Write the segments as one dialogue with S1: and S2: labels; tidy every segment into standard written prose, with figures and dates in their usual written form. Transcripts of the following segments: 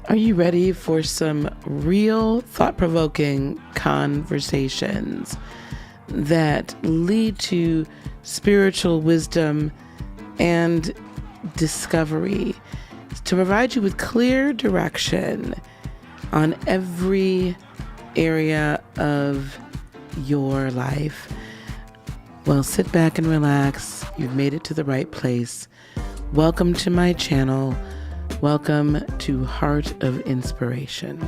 S1: Are you ready for some real thought-provoking conversations that lead to spiritual wisdom and discovery to provide you with clear direction on every area of your life? Well, sit back and relax. You've made it to the right place. Welcome to my channel. Welcome to Heart of Inspiration.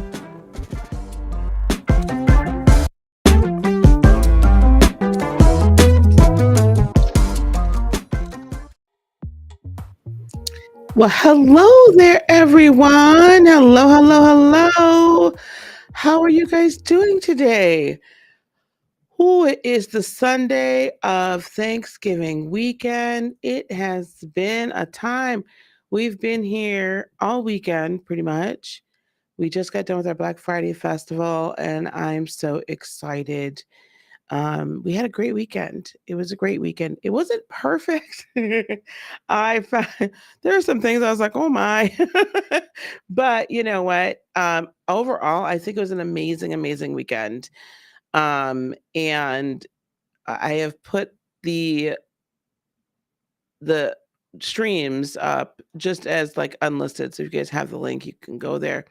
S1: Well, hello there, everyone. Hello, hello, hello. How are you guys doing today? Oh, it is the Sunday of Thanksgiving weekend. It has been a time. We've been here all weekend, pretty much. We just got done with our Black Friday festival, and I'm so excited. We had a great weekend. It was a great weekend. It wasn't perfect. I found there are some things I was like, oh my. But you know what? Overall, I think it was an amazing, amazing weekend. And I have put the streams up just as like unlisted. So if you guys have the link, you can go there.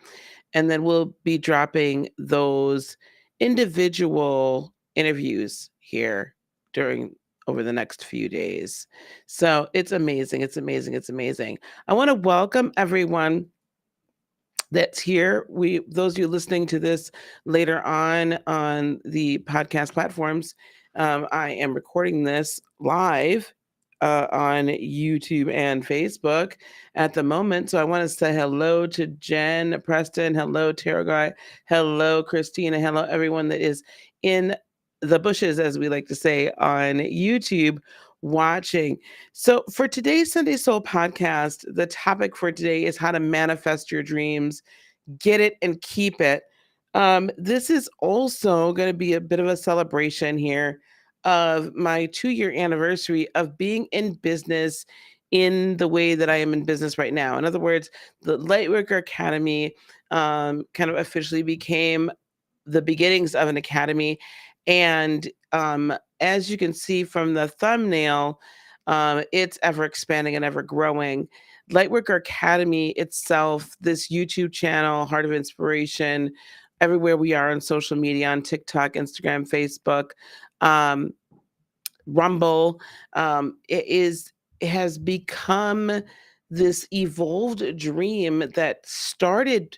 S1: And then we'll be dropping those individual interviews here during over the next few days. So it's amazing. It's amazing. It's amazing. I want to welcome everyone that's here. Those of you listening to this later on the podcast platforms, I am recording this live on YouTube and Facebook at the moment. So I want to say hello to Jen, Preston, hello, Tara Guy, hello, Christina, hello, everyone that is in the bushes, as we like to say, on YouTube watching. So for today's Sunday Soul podcast, the topic for today is how to manifest your dreams, get it and keep it. This is also going to be a bit of a celebration here of my 2-year anniversary of being in business in the way that I am in business right now. In other words, the Lightworker Academy kind of officially became the beginnings of an academy. And as you can see from the thumbnail, it's ever expanding and ever growing. Lightworker Academy itself, this YouTube channel, Heart of Inspiration, everywhere we are on social media, on TikTok, Instagram, Facebook, um, Rumble, it has become this evolved dream that started,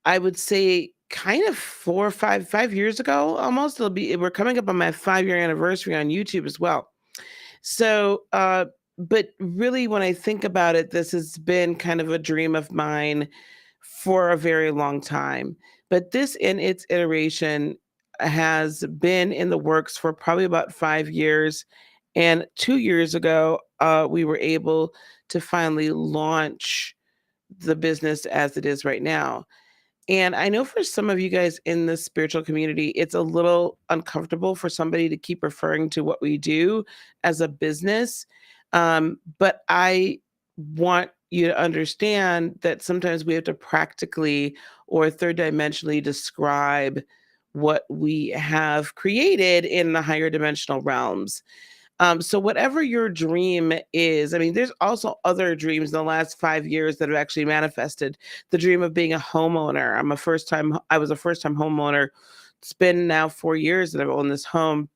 S1: I would say, kind of 4 or 5 years ago almost. We're coming up on my 5-year anniversary on YouTube as well. So, but really, when I think about it, this has been kind of a dream of mine for a very long time. But this, in its iteration, has been in the works for probably about 5 years. And 2 years ago, we were able to finally launch the business as it is right now. And I know for some of you guys in the spiritual community, it's a little uncomfortable for somebody to keep referring to what we do as a business. But I want you to understand that sometimes we have to practically or third dimensionally describe what we have created in the higher dimensional realms. So whatever your dream is, I mean, there's also other dreams in the last 5 years that have actually manifested. The dream of being a homeowner. I was a first time homeowner. It's been now 4 years that I've owned this home.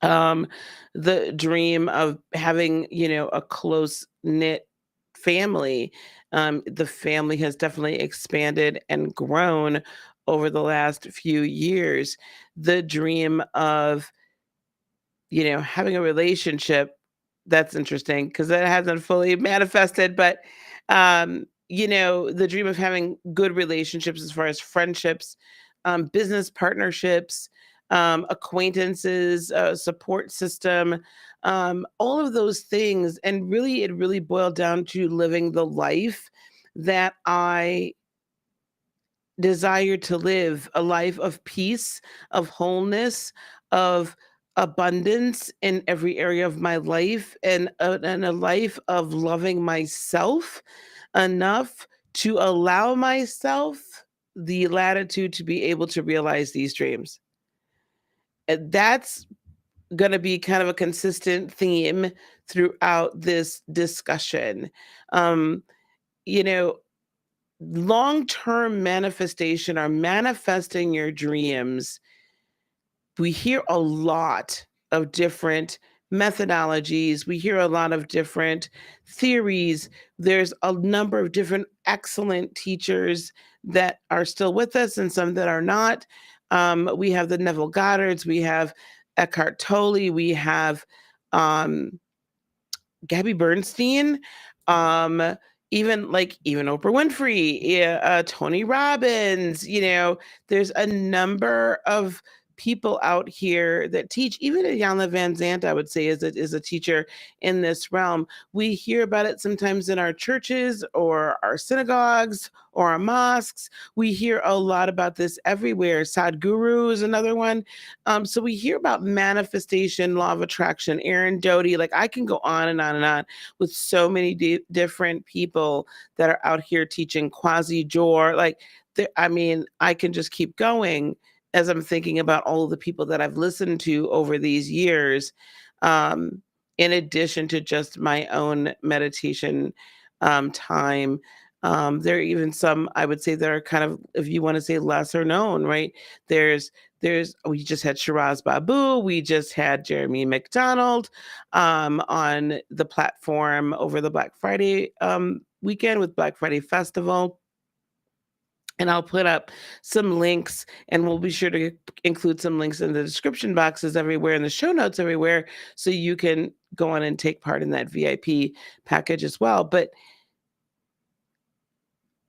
S1: Um, the dream of having, a close knit family. The family has definitely expanded and grown over the last few years. The dream of having a relationship, that's interesting because that hasn't fully manifested, but, the dream of having good relationships as far as friendships, business partnerships, acquaintances, support system, all of those things. And really, it really boiled down to living the life that I desire to live, a life of peace, of wholeness, of abundance in every area of my life, and a life of loving myself enough to allow myself the latitude to be able to realize these dreams. And that's going to be kind of a consistent theme throughout this discussion. Um, you know, long-term manifestation or manifesting your dreams, we hear a lot of different methodologies. We hear a lot of different theories. There's a number of different excellent teachers that are still with us and some that are not. We have the Neville Goddards, we have Eckhart Tolle, we have um, Gabby Bernstein, um, even Oprah Winfrey, yeah, Tony Robbins, there's a number of people out here that teach. Even Iyanla Van Zant, I would say, is a teacher in this realm. We hear about it sometimes in our churches or our synagogues or our mosques. We hear a lot about this everywhere. Sadhguru is another one. So we hear about manifestation, law of attraction, Aaron Doty. Like I can go on and on and on with so many different people that are out here teaching quasi jor. I mean, I can just keep going as I'm thinking about all of the people that I've listened to over these years, in addition to just my own meditation time. There are even some, I would say, that are kind of, if you want to say, lesser known, right? We just had Shiraz Babu, we just had Jeremy McDonald on the platform over the Black Friday weekend with Black Friday Festival. And I'll put up some links, and we'll be sure to include some links in the description boxes everywhere, in the show notes everywhere, so you can go on and take part in that VIP package as well. But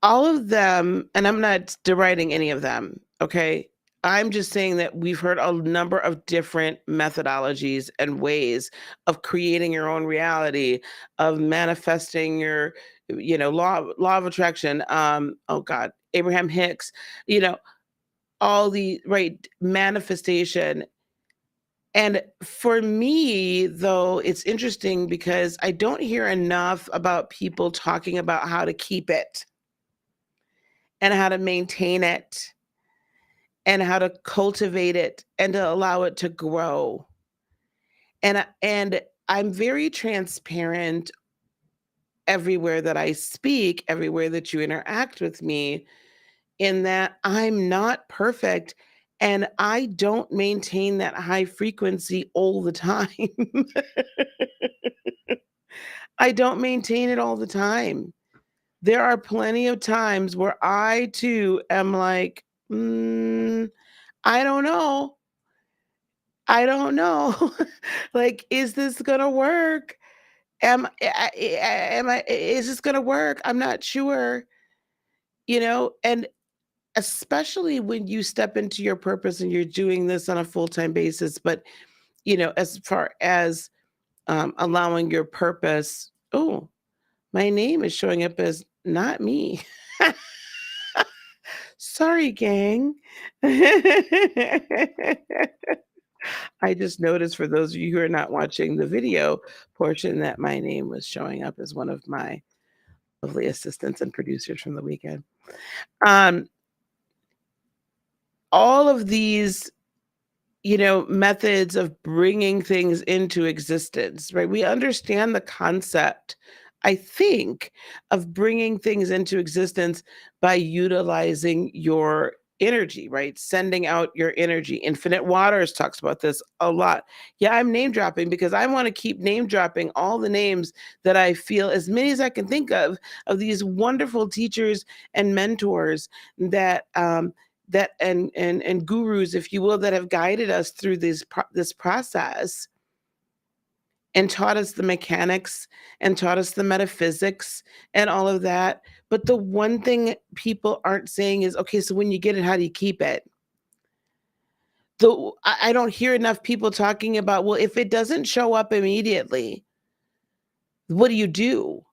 S1: all of them, and I'm not deriding any of them, okay? I'm just saying that we've heard a number of different methodologies and ways of creating your own reality, of manifesting your, law of attraction. Oh God, Abraham Hicks, you know, all the right manifestation. And for me, though, it's interesting because I don't hear enough about people talking about how to keep it and how to maintain it and how to cultivate it and to allow it to grow. And I'm very transparent everywhere that I speak, everywhere that you interact with me, in that I'm not perfect and I don't maintain that high frequency all the time. I don't maintain it all the time. There are plenty of times where I too am like, I don't know. I don't know. Like, is this gonna work? Is this gonna work? I'm not sure, and especially when you step into your purpose and you're doing this on a full-time basis. But, as far as allowing your purpose, oh, my name is showing up as not me. Sorry, gang. I just noticed, for those of you who are not watching the video portion, that my name was showing up as one of my lovely assistants and producers from the weekend. Um, all of these, methods of bringing things into existence, right? We understand the concept, I think, of bringing things into existence by utilizing your energy, right? Sending out your energy. Infinite Waters talks about this a lot. Yeah, I'm name dropping because I want to keep name dropping all the names that I feel, as many as I can think of these wonderful teachers and mentors that and gurus, if you will, that have guided us through this process and taught us the mechanics and taught us the metaphysics and all of that. But the one thing people aren't saying is, okay, so when you get it, how do you keep it? I don't hear enough people talking about, well, if it doesn't show up immediately, what do you do?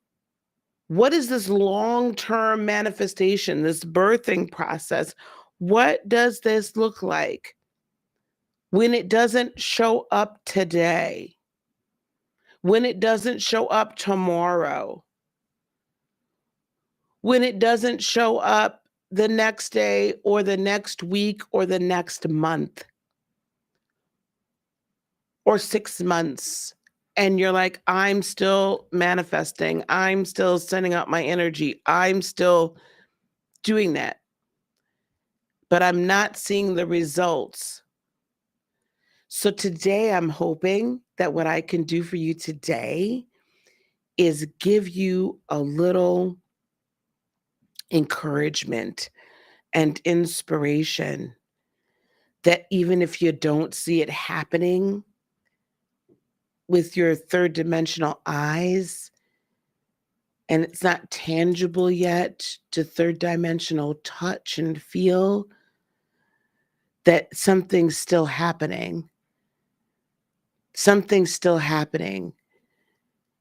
S1: What is this long-term manifestation, this birthing process? What does this look like when it doesn't show up today? When it doesn't show up tomorrow? when it doesn't show up the next day or the next week or the next month or 6 months. And you're like, I'm still manifesting. I'm still sending out my energy. I'm still doing that, but I'm not seeing the results. So today, I'm hoping that what I can do for you today is give you a little encouragement and inspiration that even if you don't see it happening with your third dimensional eyes and it's not tangible yet to third dimensional touch and feel, that something's still happening. Something's still happening.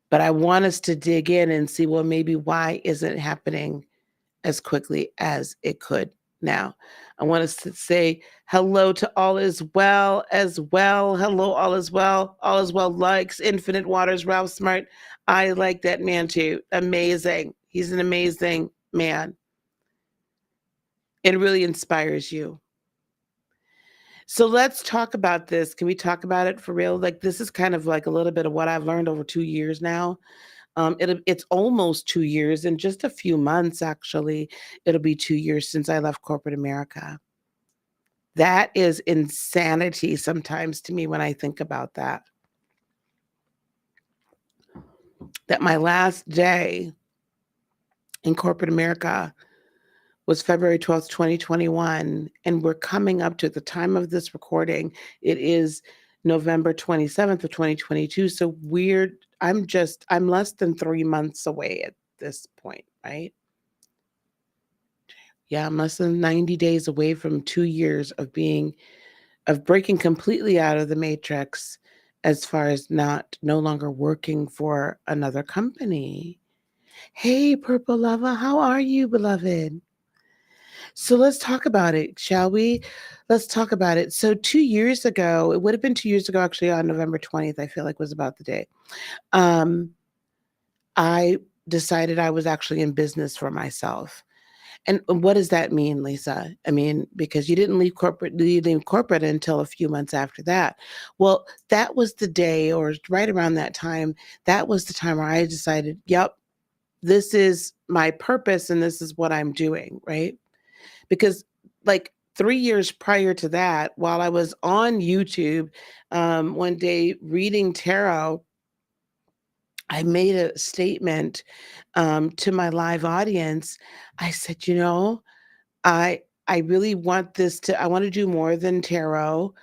S1: But I want us to dig in and see, well, maybe why isn't it happening as quickly as it could now? I want us to say hello to all is well as well. Hello, all is well. All is well likes Infinite Waters, Ralph Smart. I like that man too. Amazing. He's an amazing man. It really inspires you. So let's talk about this. Can we talk about it for real? Like, this is kind of like a little bit of what I've learned over 2 years now. It's almost 2 years. In just a few months, actually, it'll be 2 years since I left corporate America. That is insanity sometimes to me when I think about that. That my last day in corporate America was February 12th, 2021, and we're coming up to the time of this recording. It is November 27th of 2022. So I'm less than 3 months away at this point, right? Yeah, I'm less than 90 days away from 2 years of breaking completely out of the matrix as far as no longer working for another company. Hey, Purple Lover, how are you, beloved? So let's talk about it, shall we? Let's talk about it. So 2 years ago, it would have been 2 years ago, actually, on November 20th, I feel like was about the day. Um, I decided I was actually in business for myself. And what does that mean, Lisa? I mean, because you didn't leave corporate until a few months after that. Well, that was the day, or right around that time, that was the time where I decided, yep, this is my purpose and this is what I'm doing, right? Because like 3 years prior to that, while I was on YouTube, one day reading tarot, I made a statement to my live audience. I said, I I really want I want to do more than tarot.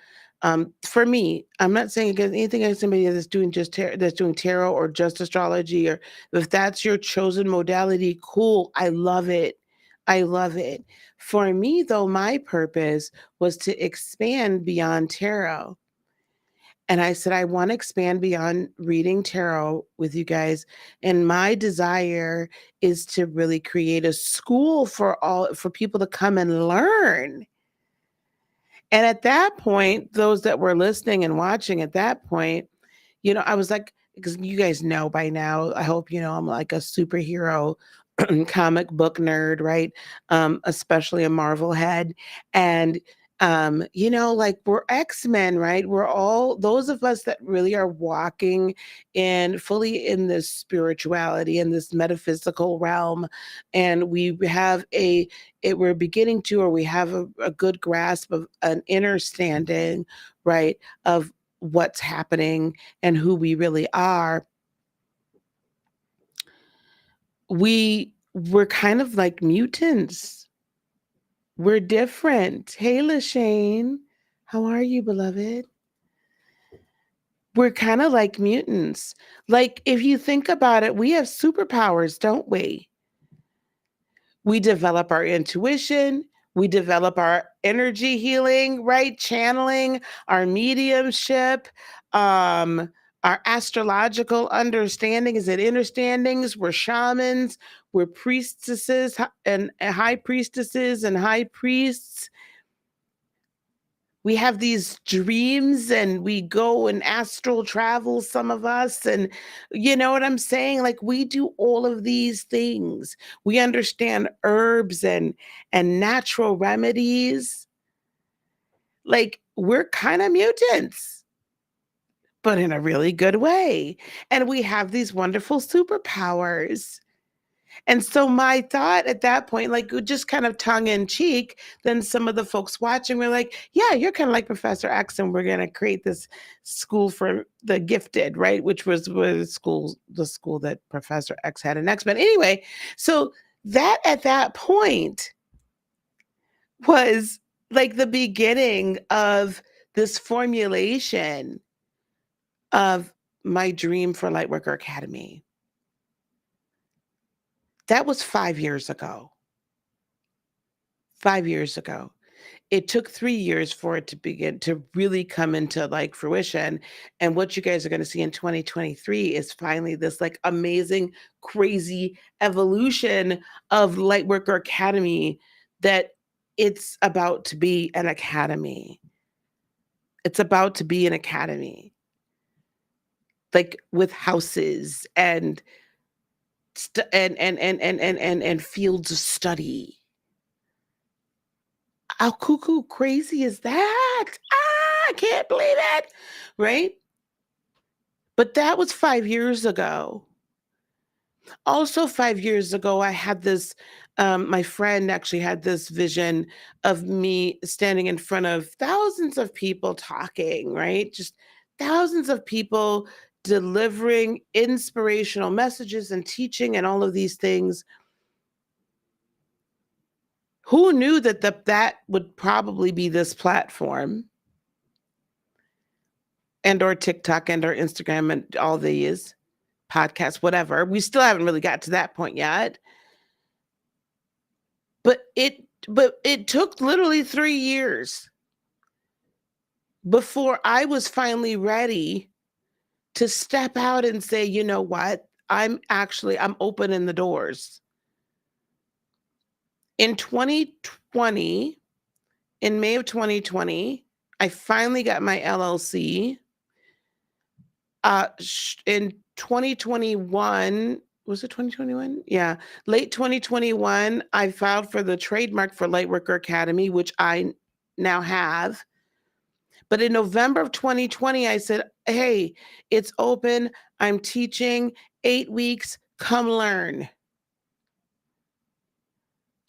S1: For me, I'm not saying against anything against somebody that's doing that's doing tarot or just astrology, or if that's your chosen modality, cool. I love it. I love it. For me, though, my purpose was to expand beyond tarot. And I said, I want to expand beyond reading tarot with you guys. And my desire is to really create a school for people to come and learn. And at that point, those that were listening and watching at that point, I was like, because you guys know by now, I hope you know I'm like a superhero comic book nerd, right? Especially a Marvel head. And like we're X-Men, right? We're all those of us that really are walking in fully in this spirituality, in this metaphysical realm. And we're beginning to, or we have a good grasp of an inner standing, right? Of what's happening and who we really are. We're kind of like mutants. We're different. Hey, LaShane. How are you, beloved? We're kind of like mutants. Like, if you think about it, we have superpowers, don't we? We develop our intuition, we develop our energy healing, right? Channeling, our mediumship, um, our astrological understanding. Is it understandings? We're shamans, we're priestesses and high priestesses and high priests. We have these dreams and we go and astral travel, some of us. And you know what I'm saying? Like we do all of these things. We understand herbs and natural remedies. Like we're kind of mutants, but in a really good way. And we have these wonderful superpowers. And so my thought at that point, like just kind of tongue in cheek, then some of the folks watching were like, yeah, you're kind of like Professor X, and we're going to create this school for the gifted, right? Which was the school that Professor X had in X-Men. Anyway, so that at that point was like the beginning of this formulation of my dream for Lightworker Academy. That was 5 years ago. 5 years ago. It took 3 years for it to begin to really come into like fruition. And what you guys are going to see in 2023 is finally this like amazing, crazy evolution of Lightworker Academy that it's about to be an academy. It's about to be an academy, like with houses and and fields of study. How cuckoo crazy is that? I can't believe it. Right? But that was 5 years ago. Also, 5 years ago, I had this, my friend actually had this vision of me standing in front of thousands of people talking, right? Just thousands of people delivering inspirational messages and teaching and all of these things. Who knew that that would probably be this platform and or TikTok and or Instagram and all these podcasts, whatever. We still haven't really got to that point yet. But it took literally 3 years before I was finally ready to step out and say, "You know what? I'm opening the doors." In 2020, in May of 2020, I finally got my LLC. In 2021, was it 2021? Yeah, late 2021, I filed for the trademark for Lightworker Academy, which I now have. But in November of 2020, I said, "Hey, it's open. I'm teaching 8 weeks. Come learn."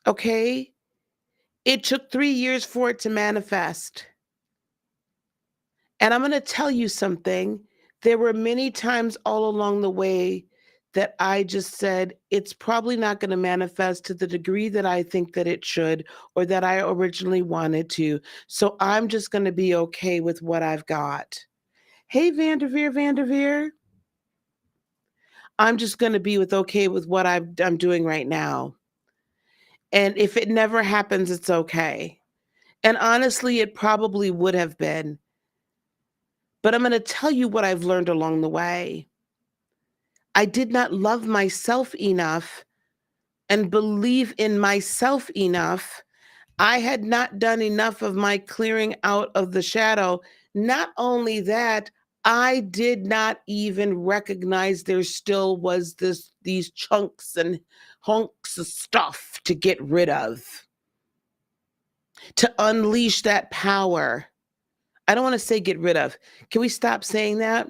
S1: Okay? It took 3 years for it to manifest. And I'm gonna tell you something. There were many times all along the way that I just said, "It's probably not gonna manifest to the degree that I think that it should or that I originally wanted to. So I'm just gonna be okay with what I've got." Hey, Vanderveer, Vanderveer. I'm just gonna be okay with what I'm doing right now. And if it never happens, it's okay. And honestly, it probably would have been. But I'm gonna tell you what I've learned along the way. I did not love myself enough and believe in myself enough. I had not done enough of my clearing out of the shadow. Not only that, I did not even recognize there still was these chunks and hunks of stuff to get rid of, to unleash that power. I don't want to say get rid of. Can we stop saying that?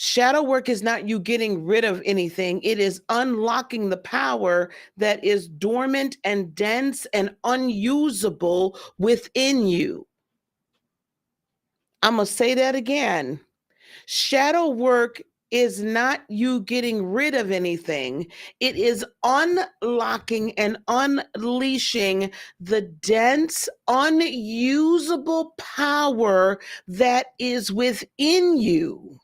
S1: Shadow work is not you getting rid of anything. It is unlocking the power that is dormant and dense and unusable within you. I'm going to say that again. Shadow work is not you getting rid of anything. It is unlocking and unleashing the dense, unusable power that is within you.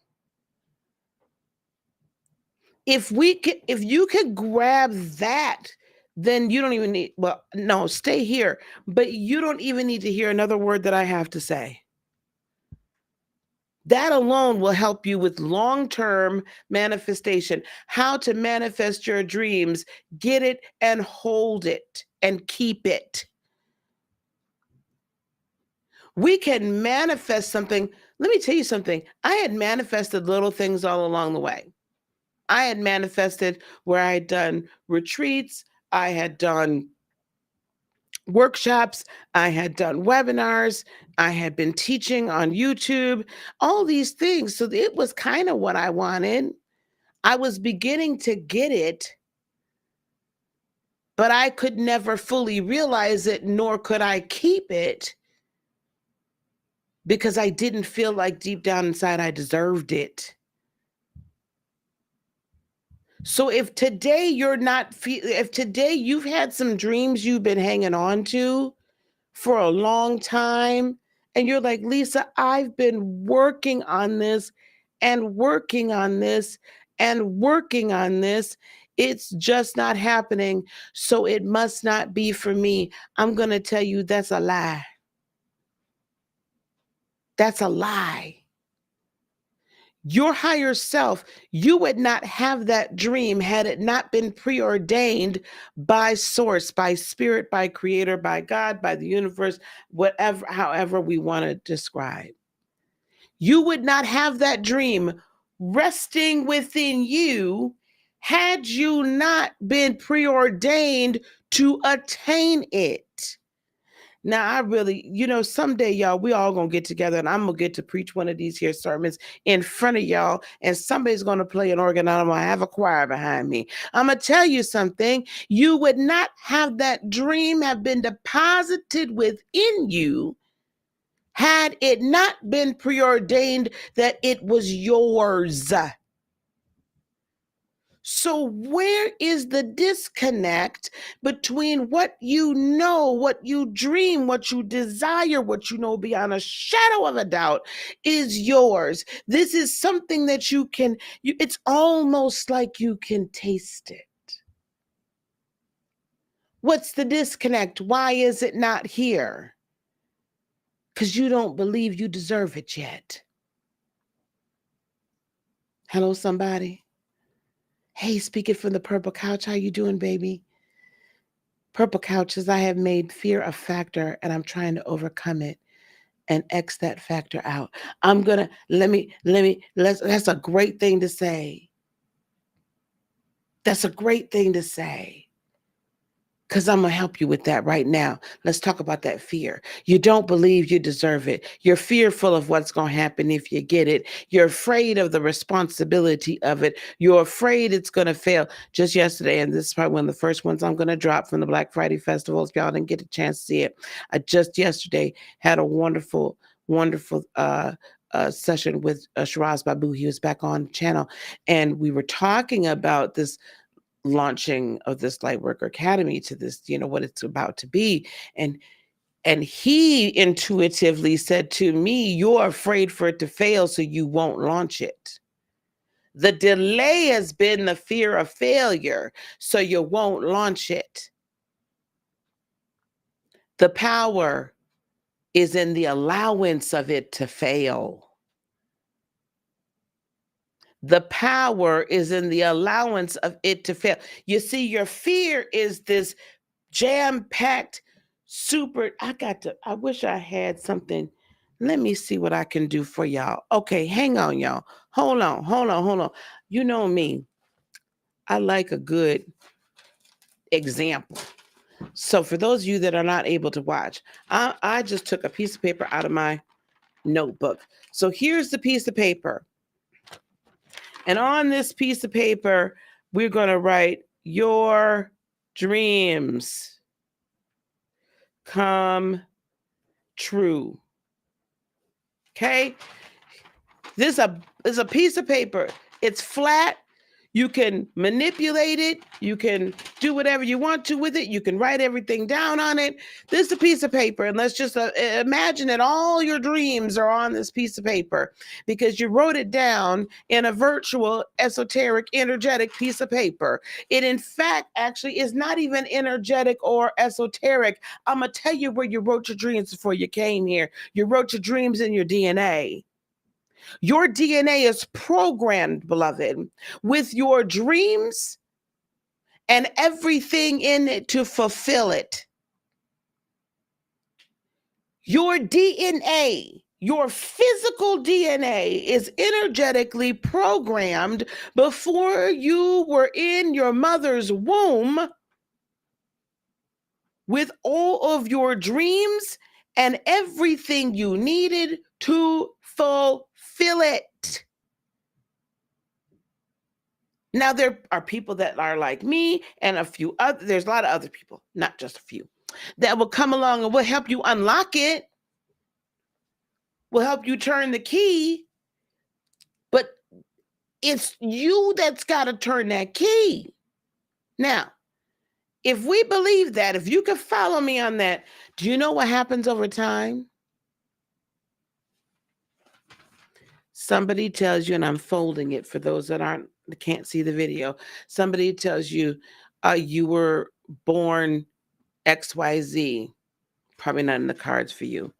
S1: If you could grab that, then you don't even need, well, no, stay here, but you don't even need to hear another word that I have to say. That alone will help you with long-term manifestation, how to manifest your dreams, get it and hold it and keep it. We can manifest something. Let me tell you something. I had manifested little things all along the way. I had manifested where I had done retreats, I had done workshops, I had done webinars, I had been teaching on YouTube, all these things. So it was kind of what I wanted. I was beginning to get it, but I could never fully realize it, nor could I keep it because I didn't feel like deep down inside I deserved it. So if today you're not, if today you've had some dreams you've been hanging on to for a long time, and you're like, Lisa, I've been working on this and working on this and working on this. It's just not happening. So it must not be for me. I'm going to tell you that's a lie. That's a lie. Your higher self, you would not have that dream had it not been preordained by source, by spirit, by creator, by God, by the universe, whatever, however we want to describe. You would not have that dream resting within you had you not been preordained to attain it. Now, I really, someday, y'all, we all gonna get together and I'm gonna get to preach one of these here sermons in front of y'all, and somebody's gonna play an organ and I'm gonna have a choir behind me. I'm gonna tell you something. You would not have that dream have been deposited within you had it not been preordained that it was yours. So, where is the disconnect between what you know, what you dream, what you desire, what you know beyond a shadow of a doubt is yours? This is something that it's almost like you can taste it. What's the disconnect? Why is it not here? Because you don't believe you deserve it yet. Hello, somebody. Hey, speaking from the purple couch, how you doing, baby? Purple couches, I have made fear a factor and I'm trying to overcome it and X that factor out. That's a great thing to say. That's a great thing to say. Because I'm going to help you with that right now. Let's talk about that fear. You don't believe you deserve it. You're fearful of what's going to happen if you get it. You're afraid of the responsibility of it. You're afraid it's going to fail. Just yesterday, and this is probably one of the first ones I'm going to drop from the Black Friday Festival, if y'all didn't get a chance to see it. I just yesterday had a wonderful, wonderful session with Shiraz Babu. He was back on the channel, and we were talking about this launching of this Lightworker Academy to this, what it's about to be. And he intuitively said to me, you're afraid for it to fail, so you won't launch it. The delay has been the fear of failure, so you won't launch it. The power is in the allowance of it to fail. The power is in the allowance of it to fail. You see, your fear is this jam-packed, I wish I had something. Let me see what I can do for y'all. Okay, hang on, y'all. Hold on. You know me. I like a good example. So for those of you that are not able to watch, I just took a piece of paper out of my notebook. So here's the piece of paper. And on this piece of paper, we're going to write your dreams come true. Okay? This is a piece of paper. It's flat. You can manipulate it. You can do whatever you want to with it. You can write everything down on it. This is a piece of paper. And let's just imagine that all your dreams are on this piece of paper because you wrote it down in a virtual, esoteric, energetic piece of paper. It, in fact, actually is not even energetic or esoteric. I'm going to tell you where you wrote your dreams before you came here. You wrote your dreams in your DNA. Your DNA is programmed, beloved, with your dreams and everything in it to fulfill it. Your DNA, your physical DNA is energetically programmed before you were in your mother's womb with all of your dreams and everything you needed to fulfill it. Now, there are people that are like me and a few other, there's a lot of other people, not just a few, that will come along and will help you unlock it, will help you turn the key, but it's you that's got to turn that key. Now, if we believe that, if you could follow me on that, do you know what happens over time? Somebody tells you, and I'm folding it for those that can't see the video. Somebody tells you, you were born XYZ. Probably not in the cards for you.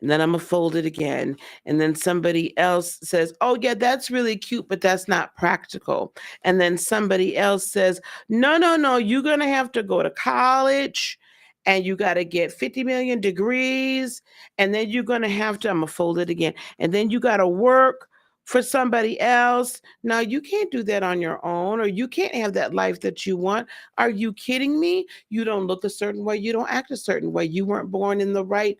S1: And then I'm going to fold it again. And then somebody else says, oh, yeah, that's really cute, but that's not practical. And then somebody else says, no, you're going to have to go to college and you got to get 50 million degrees. And then you're going to have to, I'm going to fold it again. And then you got to work for somebody else. Now, you can't do that on your own, or you can't have that life that you want. Are you kidding me? You don't look a certain way. You don't act a certain way. You weren't born in the right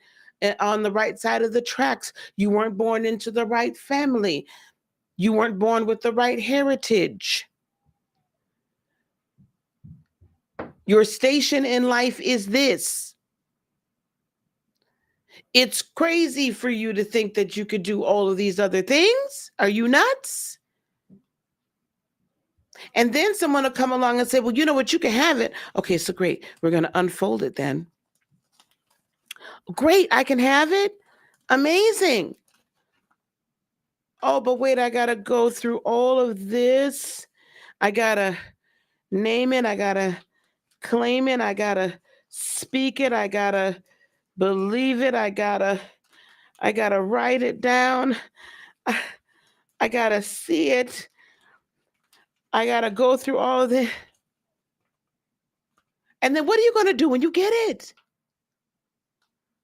S1: on the right side of the tracks. You weren't born into the right family. You weren't born with the right heritage. Your station in life is this. It's crazy for you to think that you could do all of these other things. Are you nuts? And then someone will come along and say, well, you know what? You can have it. Okay, so great. We're going to unfold it then. Great. I can have it. Amazing. Oh, but wait, I got to go through all of this. I got to name it. I got to claim it. I got to speak it. I got to believe it. I got to write it down. I got to see it. I got to go through all of this. And then what are you going to do when you get it?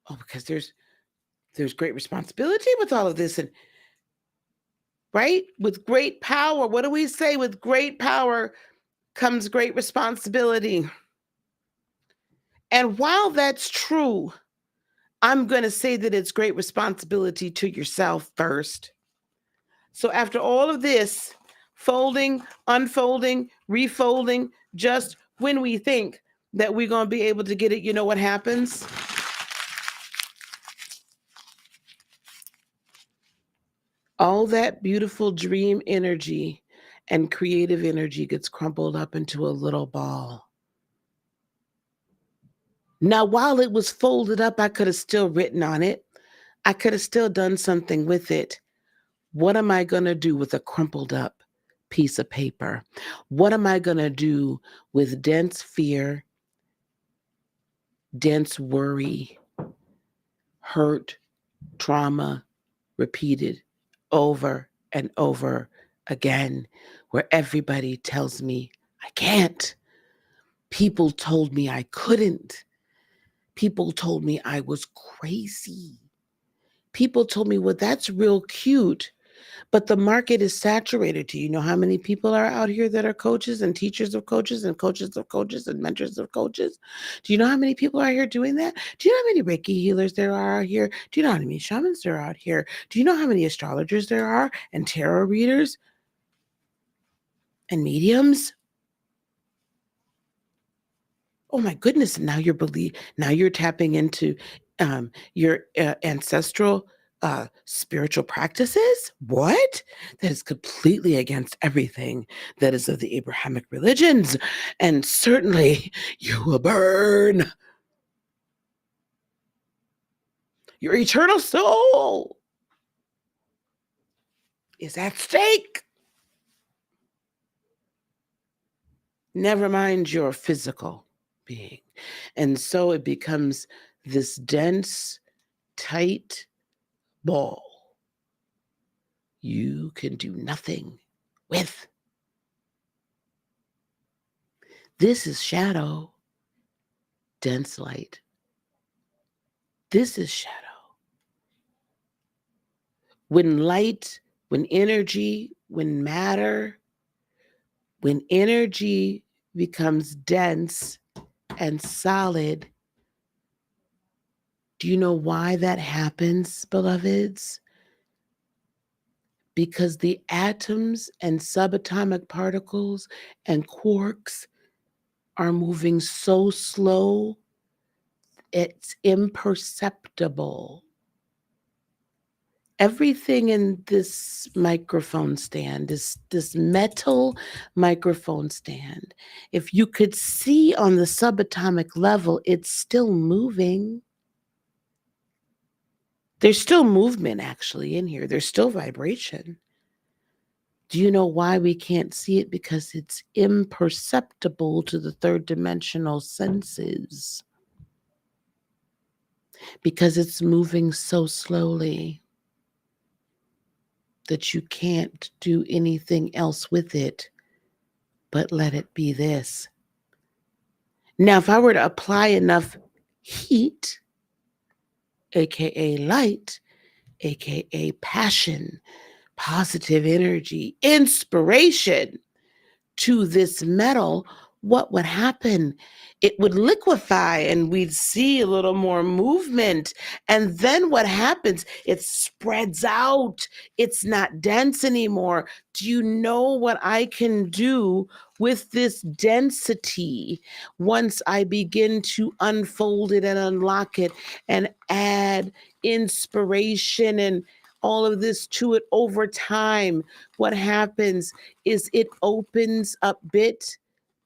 S1: Oh, because there's great responsibility with all of this. And right? With great power, what do we say? With great power comes great responsibility. And while that's true, I'm going to say that it's great responsibility to yourself first. So after all of this, folding, unfolding, refolding, just when we think that we're going to be able to get it, you know what happens? All that beautiful dream energy and creative energy gets crumpled up into a little ball. Now, while it was folded up, I could have still written on it. I could have still done something with it. What am I going to do with a crumpled up piece of paper? What am I going to do with dense fear, dense worry, hurt, trauma, repeated over and over again, where everybody tells me I can't? People told me I couldn't. People told me I was crazy. People told me, well, that's real cute, but the market is saturated. Do you know how many people are out here that are coaches and teachers of coaches and coaches of coaches and mentors of coaches? Do you know how many people are here doing that? Do you know how many Reiki healers there are out here? Do you know how many shamans there are out here? Do you know how many astrologers there are and tarot readers and mediums? Oh my goodness! Now you're tapping into your ancestral spiritual practices. What? That is completely against everything that is of the Abrahamic religions, and certainly you will burn. Your eternal soul is at stake. Never mind your physical being. And so it becomes this dense, tight ball you can do nothing with. This is shadow, dense light. This is shadow, When light, when energy, when matter, when energy becomes dense and solid, do you know why that happens, beloveds? Because the atoms and subatomic particles and quarks are moving so slow, it's imperceptible. Everything in this microphone stand, this metal microphone stand, if you could see on the subatomic level, it's still moving. There's still movement actually in here. There's still vibration. Do you know why we can't see it? Because it's imperceptible to the third dimensional senses. Because it's moving so slowly that you can't do anything else with it but let it be this. Now, if I were to apply enough heat, aka light, aka passion, positive energy, inspiration to this metal, what would happen? It would liquefy and we'd see a little more movement. And then what happens? It spreads out. It's not dense anymore. Do you know what I can do with this density once I begin to unfold it and unlock it and add inspiration and all of this to it over time? What happens is it opens up bit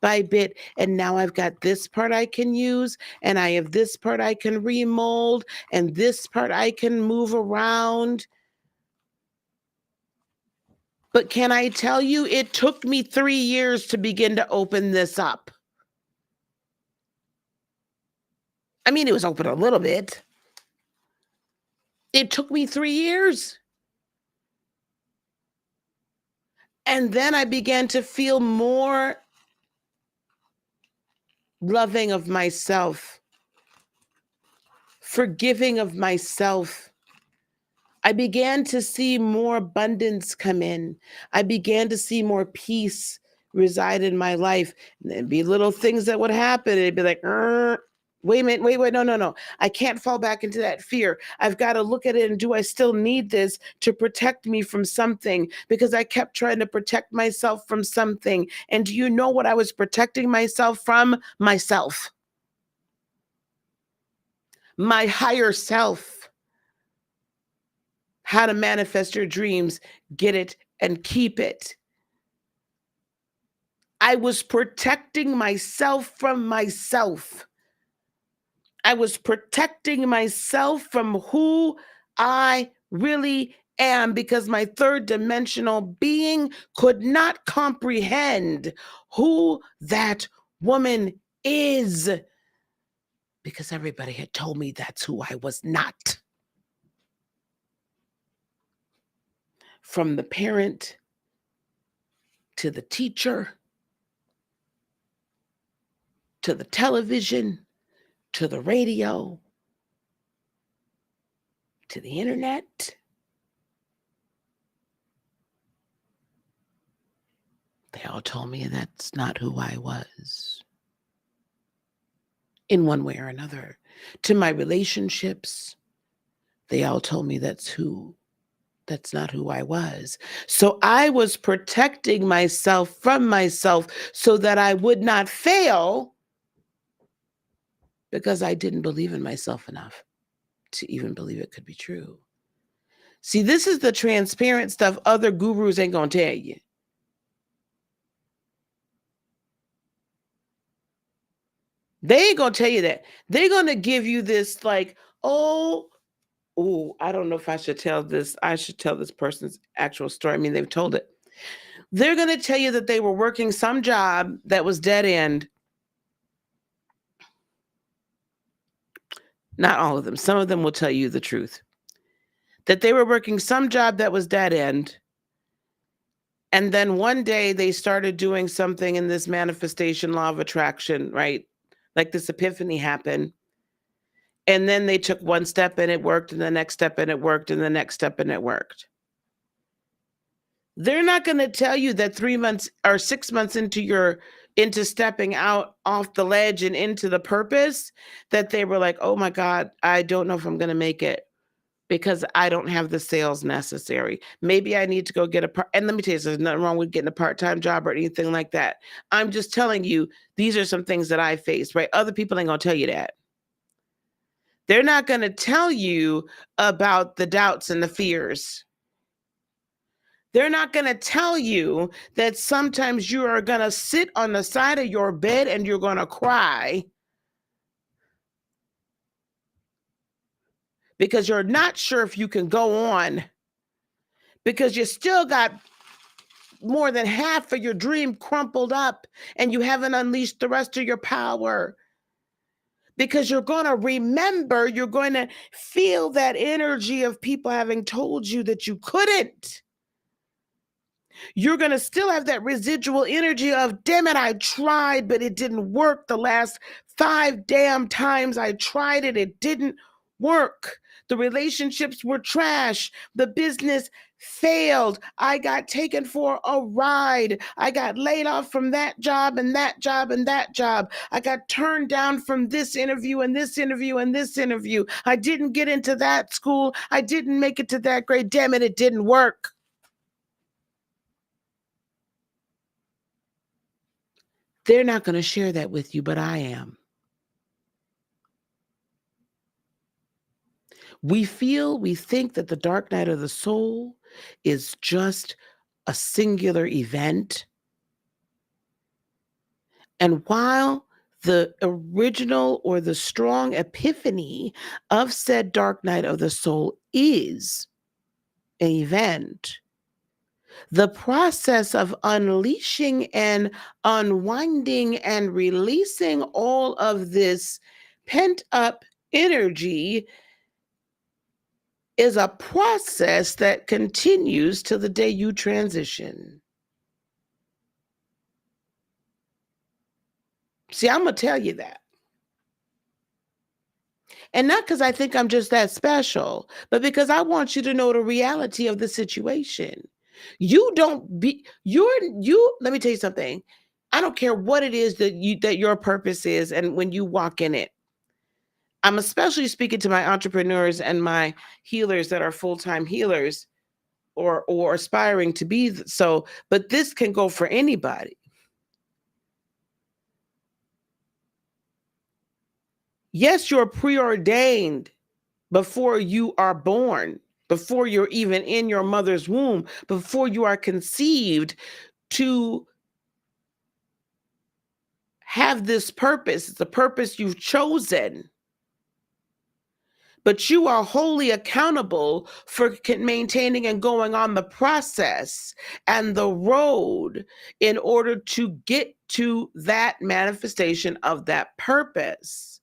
S1: by bit. And now I've got this part I can use, and I have this part I can remold, and this part I can move around. But can I tell you, it took me 3 years to begin to open this up. I mean, it was open a little bit. It took me 3 years. And then I began to feel more loving of myself, forgiving of myself. I began to see more abundance come in. I began to see more peace reside in my life. And there'd be little things that would happen. It'd be like, wait a minute, wait, no, no, no. I can't fall back into that fear. I've got to look at it and do I still need this to protect me from something? Because I kept trying to protect myself from something. And do you know what I was protecting myself from? Myself. My higher self. How to manifest your dreams, get it and keep it. I was protecting myself from myself. I was protecting myself from who I really am because my third dimensional being could not comprehend who that woman is because everybody had told me that's who I was not. From the parent to the teacher to the television to the radio, to the internet. They all told me that's not who I was in one way or another. To my relationships, they all told me that's not who I was. So I was protecting myself from myself so that I would not fail because I didn't believe in myself enough to even believe it could be true. See, this is the transparent stuff other gurus ain't gonna tell you. They ain't gonna tell you that. They're gonna give you this like, oh, I don't know if I should tell this. I should tell this person's actual story. I mean, they've told it. They're gonna tell you that they were working some job that was dead end. Not all of them. Some of them will tell you the truth. That they were working some job that was dead end. And then one day they started doing something in this manifestation law of attraction, right? Like this epiphany happened. And then they took one step and it worked, and the next step and it worked, and the next step and it worked. They're not going to tell you that 3 months or 6 months into stepping out off the ledge and into the purpose that they were like, "Oh my God, I don't know if I'm going to make it because I don't have the sales necessary. Maybe I need to go get a part." And let me tell you, there's nothing wrong with getting a part-time job or anything like that. I'm just telling you, these are some things that I faced, right? Other people ain't going to tell you that. They're not going to tell you about the doubts and the fears. They're not going to tell you that sometimes you are going to sit on the side of your bed and you're going to cry because you're not sure if you can go on because you still got more than half of your dream crumpled up and you haven't unleashed the rest of your power. Because you're going to remember, you're going to feel that energy of people having told you that you couldn't. You're going to still have that residual energy of, damn it, I tried, but it didn't work. The last 5 damn times I tried it, it didn't work. The relationships were trash. The business failed. I got taken for a ride. I got laid off from that job and that job and that job. I got turned down from this interview and this interview and this interview. I didn't get into that school. I didn't make it to that grade. Damn it, it didn't work. They're not going to share that with you, but I am. We think that the dark night of the soul is just a singular event. And while the original or the strong epiphany of said dark night of the soul is an event, the process of unleashing and unwinding and releasing all of this pent up energy is a process that continues till the day you transition. See, I'm going to tell you that. And not because I think I'm just that special, but because I want you to know the reality of the situation. Let me tell you something. I don't care what it is that your purpose is and when you walk in it. I'm especially speaking to my entrepreneurs and my healers that are full-time healers or aspiring to be so, but this can go for anybody. Yes, you're preordained before you are born, before you're even in your mother's womb, before you are conceived to have this purpose. It's a purpose you've chosen. But you are wholly accountable for maintaining and going on the process and the road in order to get to that manifestation of that purpose.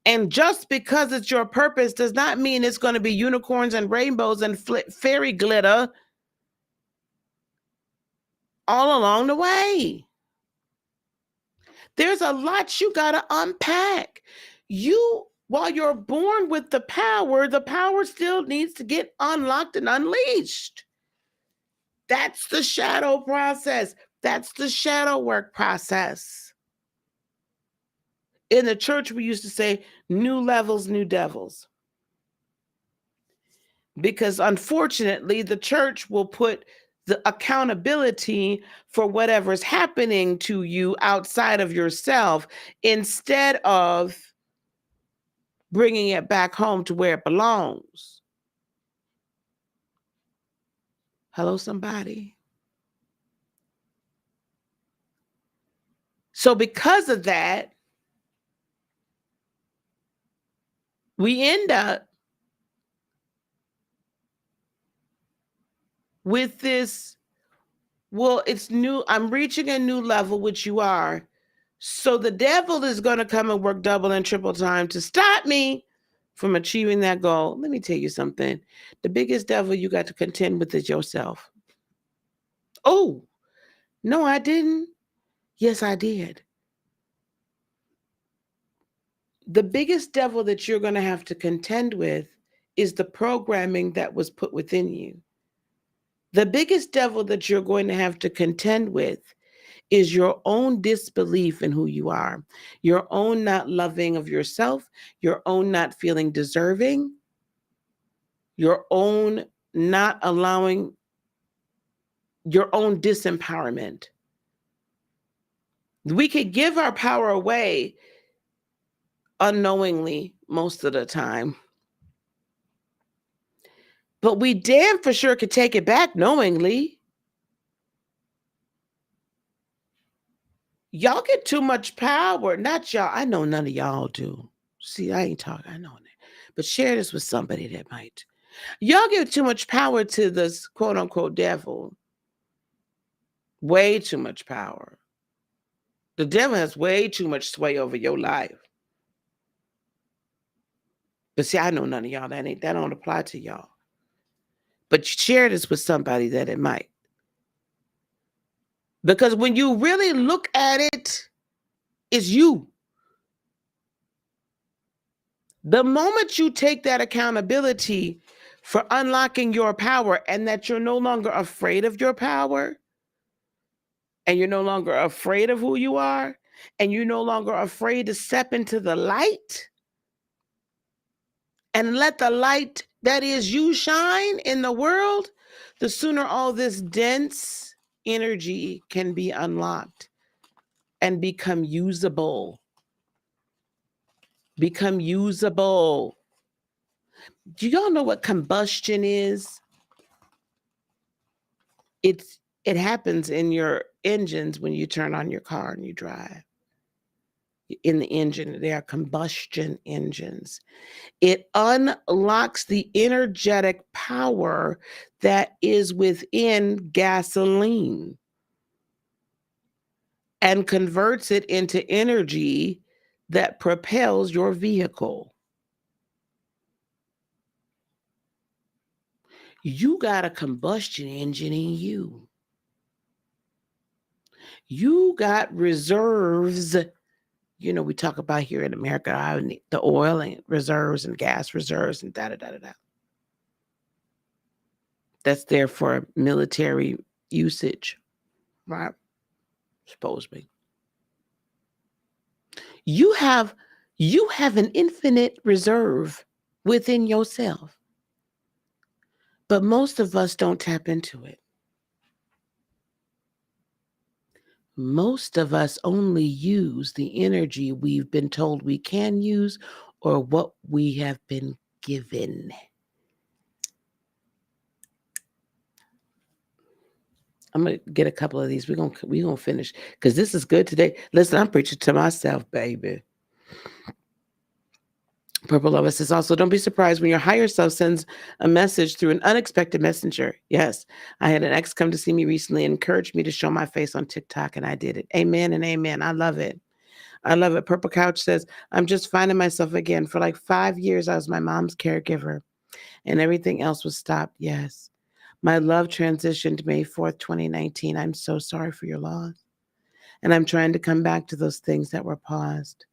S1: And just because it's your purpose does not mean it's going to be unicorns and rainbows and fairy glitter all along the way. There's a lot you got to unpack. While you're born with the power still needs to get unlocked and unleashed. That's the shadow process. That's the shadow work process. In the church, we used to say, new levels, new devils. Because unfortunately, the church will put the accountability for whatever's happening to you outside of yourself instead of bringing it back home to where it belongs. Hello, somebody. So because of that, we end up with this, well, it's new. I'm reaching a new level, which you are. So the devil is going to come and work double and triple time to stop me from achieving that goal. Let me tell you something. The biggest devil you got to contend with is yourself. Oh, no, I didn't. Yes, I did. The biggest devil that you're going to have to contend with is the programming that was put within you. The biggest devil that you're going to have to contend with is your own disbelief in who you are, your own not loving of yourself, your own not feeling deserving, your own not allowing, your own disempowerment. We could give our power away unknowingly most of the time, but we damn for sure could take it back knowingly. Y'all get too much power. Not y'all. I know none of y'all do. See, I ain't talking. I know that. But share this with somebody that might. Y'all give too much power to this quote unquote devil. Way too much power. The devil has way too much sway over your life. But see, I know none of y'all. That don't apply to y'all. But share this with somebody that it might. Because when you really look at it, it's you. The moment you take that accountability for unlocking your power and that you're no longer afraid of your power and you're no longer afraid of who you are and you're no longer afraid to step into the light and let the light that is you shine in the world, the sooner all this dense energy can be unlocked and become usable. Become usable. Do y'all know what combustion is? It happens in your engines when you turn on your car and you drive. In the engine, they are combustion engines. It unlocks the energetic power that is within gasoline and converts it into energy that propels your vehicle. You got a combustion engine in you. You got reserves. You know, we talk about here in America, the oil and reserves and gas reserves and da da da da da. That's there for military usage, right? Supposedly. You have you have an infinite reserve within yourself. But most of us don't tap into it. Most of us only use the energy we've been told we can use or what we have been given. I'm gonna get a couple of these. We're gonna finish because this is good today. Listen, I'm preaching to myself, baby. Purple Lover says also, don't be surprised when your higher self sends a message through an unexpected messenger. Yes, I had an ex come to see me recently and encouraged me to show my face on TikTok, and I did it. Amen and amen. I love it. I love it. Purple Couch says, I'm just finding myself again. For like 5 years, I was my mom's caregiver, and everything else was stopped. Yes. My love transitioned May 4th, 2019. I'm so sorry for your loss. And I'm trying to come back to those things that were paused.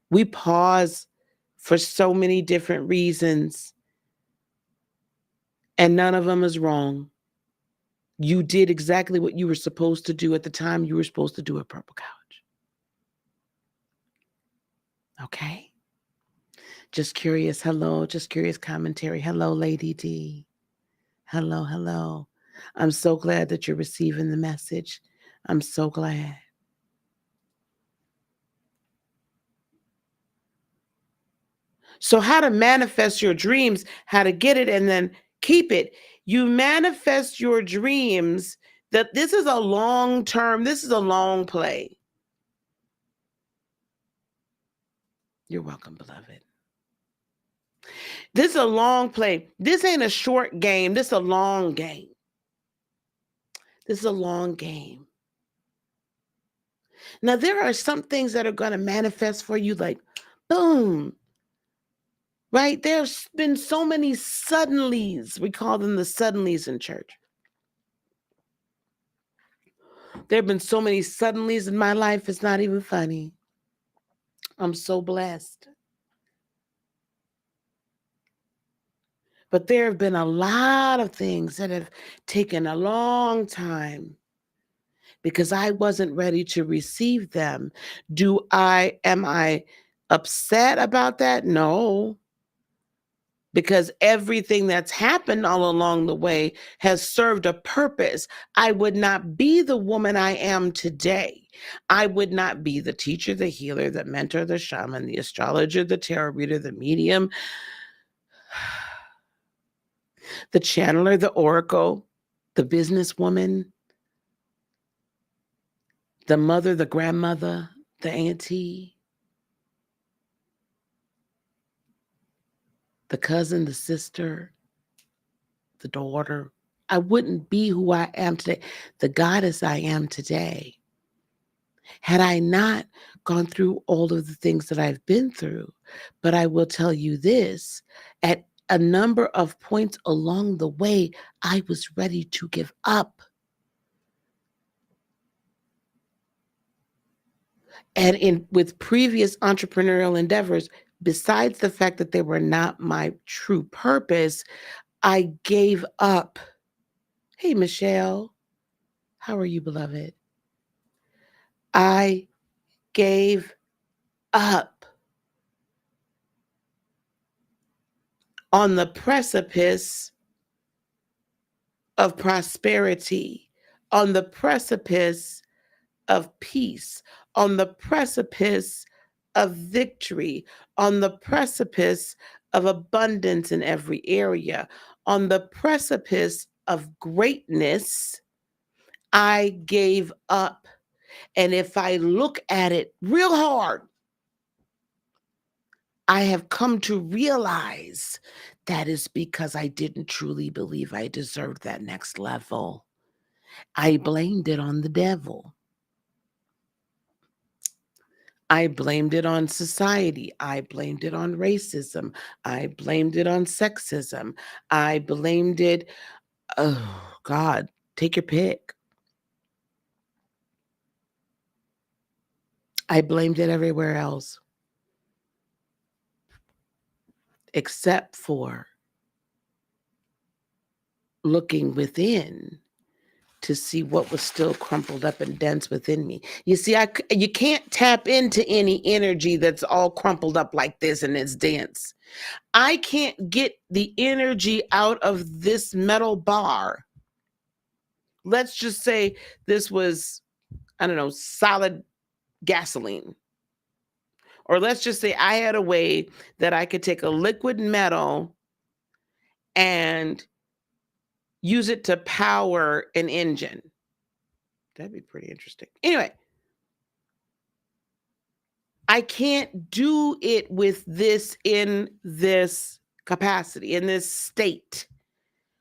S1: We pause for so many different reasons, and none of them is wrong. You did exactly what you were supposed to do at the time you were supposed to do it, Purple Couch. Okay? Just curious. Hello. Just curious commentary. Hello, Lady D. Hello, hello. I'm so glad that you're receiving the message. I'm so glad. So, how to manifest your dreams, how to get it and then keep it. You manifest your dreams that this is a long term, this is a long play. You're welcome, beloved. This is a long play. This ain't a short game. This is a long game. This is a long game. Now, there are some things that are going to manifest for you like, boom, right? There's been so many suddenlies. We call them the suddenlies in church. There have been so many suddenlies in my life, it's not even funny. I'm so blessed. But there have been a lot of things that have taken a long time because I wasn't ready to receive them. Am I upset about that? No, because everything that's happened all along the way has served a purpose. I would not be the woman I am today. I would not be the teacher, the healer, the mentor, the shaman, the astrologer, the tarot reader, the medium, the channeler, the oracle, the businesswoman, the mother, the grandmother, the auntie, the cousin, the sister, the daughter. I wouldn't be who I am today, the goddess I am today, had I not gone through all of the things that I've been through. But I will tell you this, at a number of points along the way, I was ready to give up. And with previous entrepreneurial endeavors, besides the fact that they were not my true purpose, I gave up. Hey, Michelle, how are you, beloved? I gave up on the precipice of prosperity, on the precipice of peace, on the precipice of victory, on the precipice of abundance in every area, on the precipice of greatness. I gave up. And if I look at it real hard, I have come to realize that is because I didn't truly believe I deserved that next level. I blamed it on the devil. I blamed it on society. I blamed it on racism. I blamed it on sexism. I blamed it, oh God, take your pick. I blamed it everywhere else except for looking within to see what was still crumpled up and dense within me. You see, you can't tap into any energy that's all crumpled up like this and it's dense. I can't get the energy out of this metal bar. Let's just say this was, I don't know, solid gasoline. Or let's just say I had a way that I could take a liquid metal and use it to power an engine. That'd be pretty interesting. Anyway, I can't do it with this in this capacity, in this state.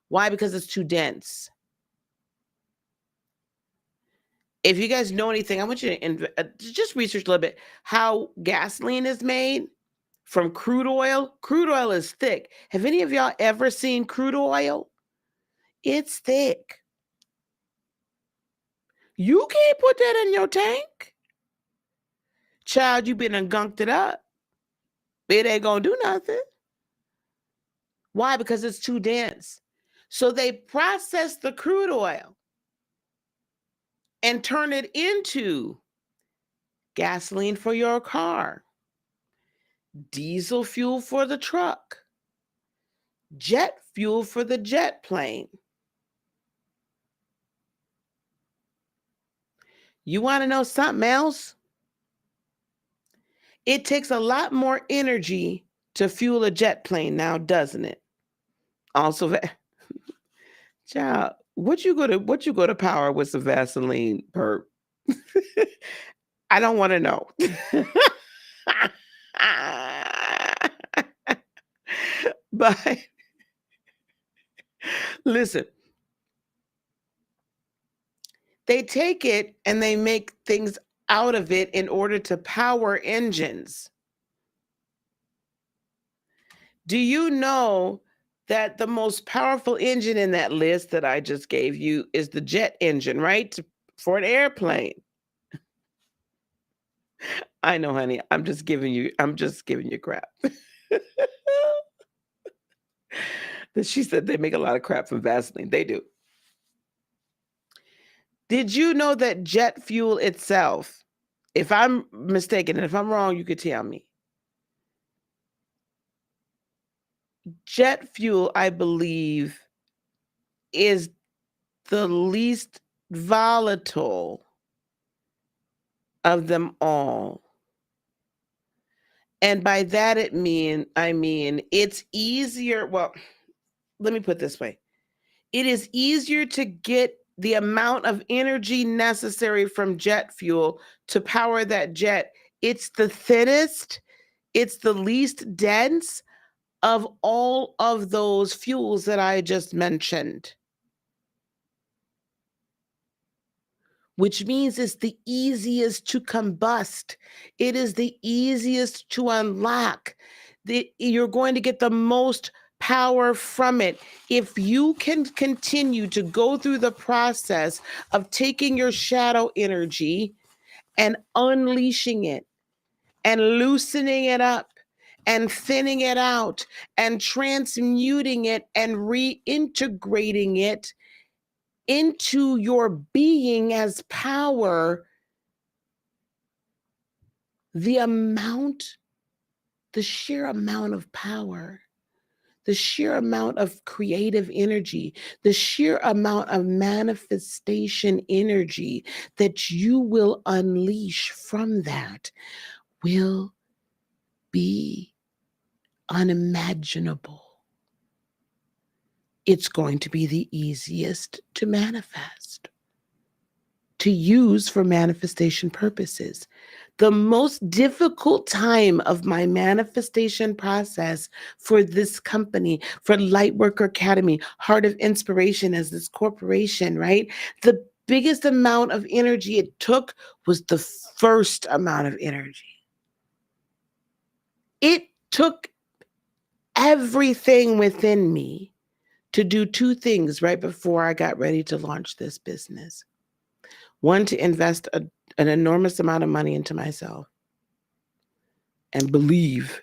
S1: Why? Because it's too dense. If you guys know anything, I want you to just research a little bit how gasoline is made from crude oil. Crude oil is thick. Have any of y'all ever seen crude oil? It's thick. You can't put that in your tank. Child, you been and gunked it up. It ain't gonna do nothing. Why? Because it's too dense. So they process the crude oil and turn it into gasoline for your car, diesel fuel for the truck, jet fuel for the jet plane. You want to know something else? It takes a lot more energy to fuel a jet plane now, doesn't it? Also, child, what you go to power with some Vaseline perp? I don't want to know. But listen, they take it and they make things out of it in order to power engines. Do you know that the most powerful engine in that list that I just gave you is the jet engine, right? For an airplane. I know, honey. I'm just giving you crap. That she said they make a lot of crap from Vaseline. They do. Did you know that jet fuel itself, if I'm mistaken, and if I'm wrong, you could tell me. Jet fuel, I believe, is the least volatile of them all. And by that I mean it's easier. Well, let me put it this way. It is easier to get the amount of energy necessary from jet fuel to power that jet. It's the thinnest, it's the least dense of all of those fuels that I just mentioned, which means it's the easiest to combust. It is the easiest to unlock. You're going to get the most power from it. If you can continue to go through the process of taking your shadow energy and unleashing it and loosening it up and thinning it out and transmuting it and reintegrating it into your being as power, the amount, the sheer amount of power, the sheer amount of creative energy, the sheer amount of manifestation energy that you will unleash from that will be unimaginable. It's going to be the easiest to manifest, to use for manifestation purposes. The most difficult time of my manifestation process for this company, for Lightworker Academy, Heart of Inspiration as this corporation, right? The biggest amount of energy it took was the first amount of energy. It took everything within me to do two things right before I got ready to launch this business. One, to invest an enormous amount of money into myself and believe.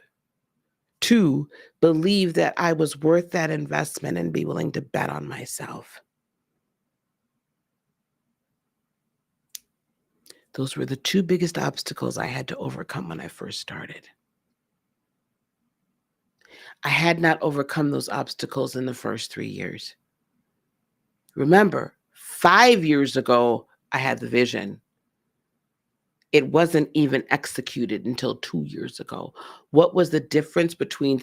S1: Two, believe that I was worth that investment and be willing to bet on myself. Those were the two biggest obstacles I had to overcome when I first started. I had not overcome those obstacles in the first 3 years. Remember, 5 years ago, I had the vision. It wasn't even executed until 2 years ago. What was the difference between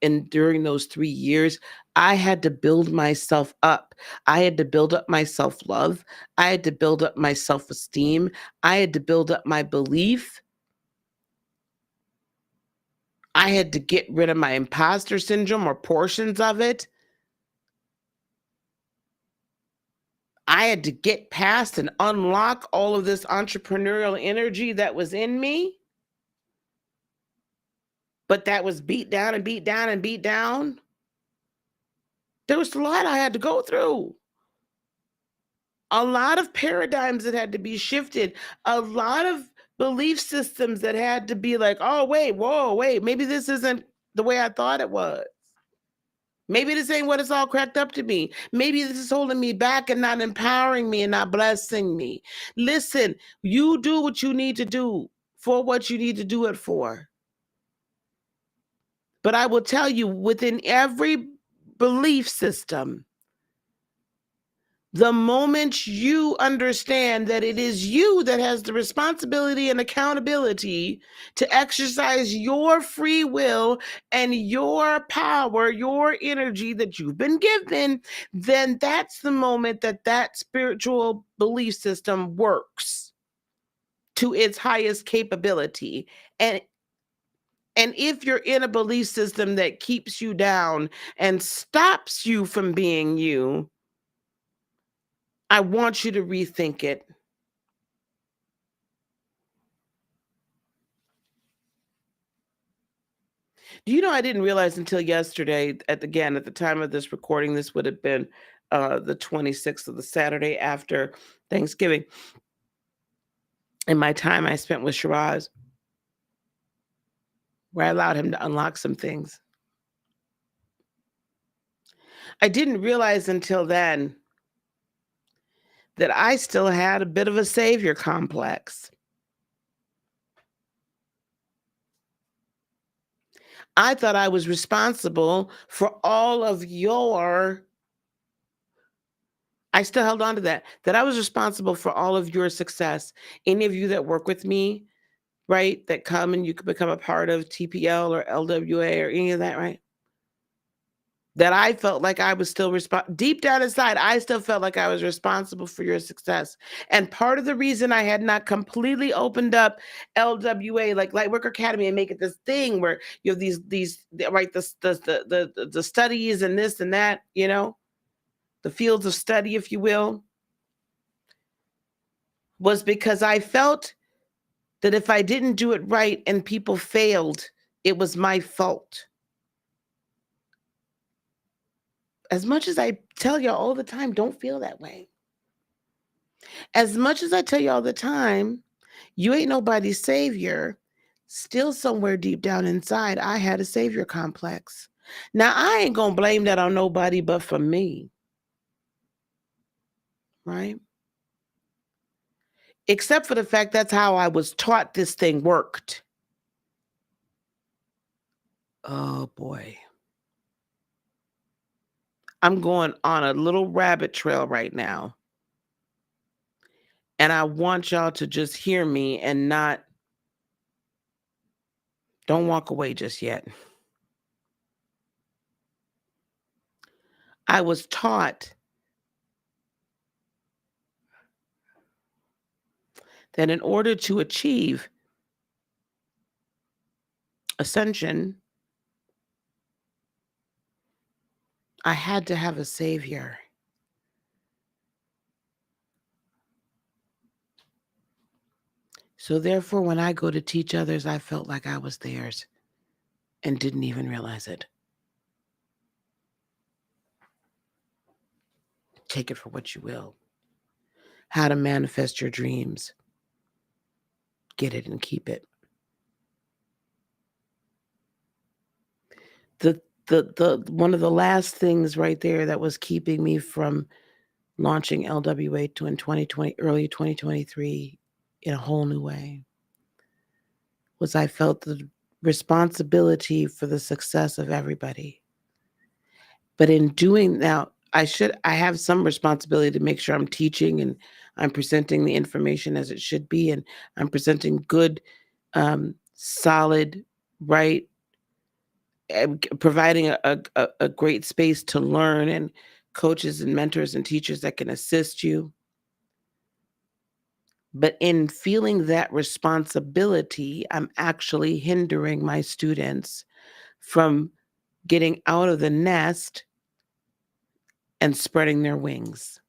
S1: and during those 3 years? I had to build myself up. I had to build up my self-love. I had to build up my self-esteem. I had to build up my belief. I had to get rid of my imposter syndrome or portions of it. I had to get past and unlock all of this entrepreneurial energy that was in me, but that was beat down and beat down and beat down. There was a lot I had to go through. A lot of paradigms that had to be shifted, a lot of belief systems that had to be like, oh, wait, whoa, wait, maybe this isn't the way I thought it was. Maybe this ain't what it's all cracked up to be. Maybe this is holding me back and not empowering me and not blessing me. Listen, you do what you need to do for what you need to do it for. But I will tell you, within every belief system, the moment you understand that it is you that has the responsibility and accountability to exercise your free will and your power, your energy that you've been given, then that's the moment that that spiritual belief system works to its highest capability. And if you're in a belief system that keeps you down and stops you from being you, I want you to rethink it. Do you know I didn't realize until yesterday, at the time of this recording, this would have been the 26th of the Saturday after Thanksgiving, and my time I spent with Shiraz. where I allowed him to unlock some things. I didn't realize until then that I still had a bit of a savior complex. I thought I was responsible for all of your I still held on to that I was responsible for all of your success. Any of you that work with me, right, that come and you could become a part of TPL or LWA or any of that, right? That I felt like I was still deep down inside, I still felt like I was responsible for your success. And part of the reason I had not completely opened up LWA, like Lightwork Academy, and make it this thing where you have right, the studies and this and that, the fields of study, if you will, was because I felt that if I didn't do it right and people failed, it was my fault. As much as I tell y'all all the time, don't feel that way. As much as I tell you all the time, you ain't nobody's savior, still somewhere deep down inside, I had a savior complex. Now, I ain't gonna blame that on nobody but for me, right? Except for the fact that's how I was taught this thing worked. Oh boy. I'm going on a little rabbit trail right now. And I want y'all to just hear me and don't walk away just yet. I was taught that in order to achieve ascension, I had to have a savior. So therefore, when I go to teach others, I felt like I was theirs and didn't even realize it. Take it for what you will. How to manifest your dreams. Get it and keep it. The one of the last things right there that was keeping me from launching LWA to in 2020, early 2023 in a whole new way was I felt the responsibility for the success of everybody. But in doing now, I have some responsibility to make sure I'm teaching and I'm presenting the information as it should be, and I'm presenting good, solid, right, providing a great space to learn and coaches and mentors and teachers that can assist you. But in feeling that responsibility, I'm actually hindering my students from getting out of the nest and spreading their wings.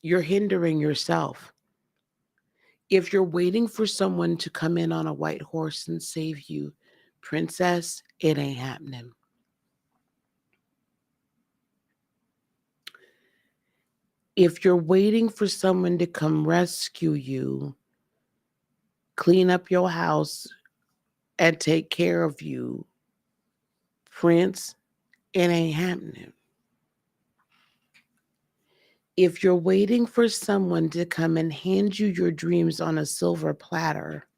S1: You're hindering yourself. If you're waiting for someone to come in on a white horse and save you, princess, it ain't happening. If you're waiting for someone to come rescue you, clean up your house, and take care of you, prince, it ain't happening. If you're waiting for someone to come and hand you your dreams on a silver platter,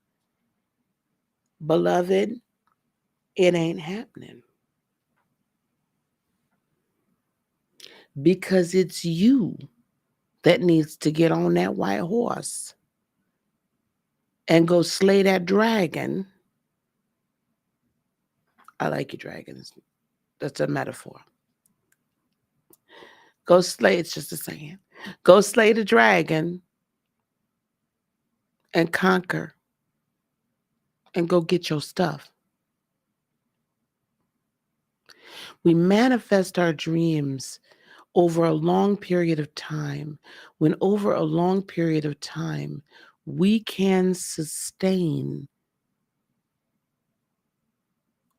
S1: beloved, it ain't happening. Because it's you that needs to get on that white horse and go slay that dragon. I like you, dragons. That's a metaphor. Go slay, it's just a saying. Go slay the dragon and conquer and go get your stuff. We manifest our dreams over a long period of time. When over a long period of time, we can sustain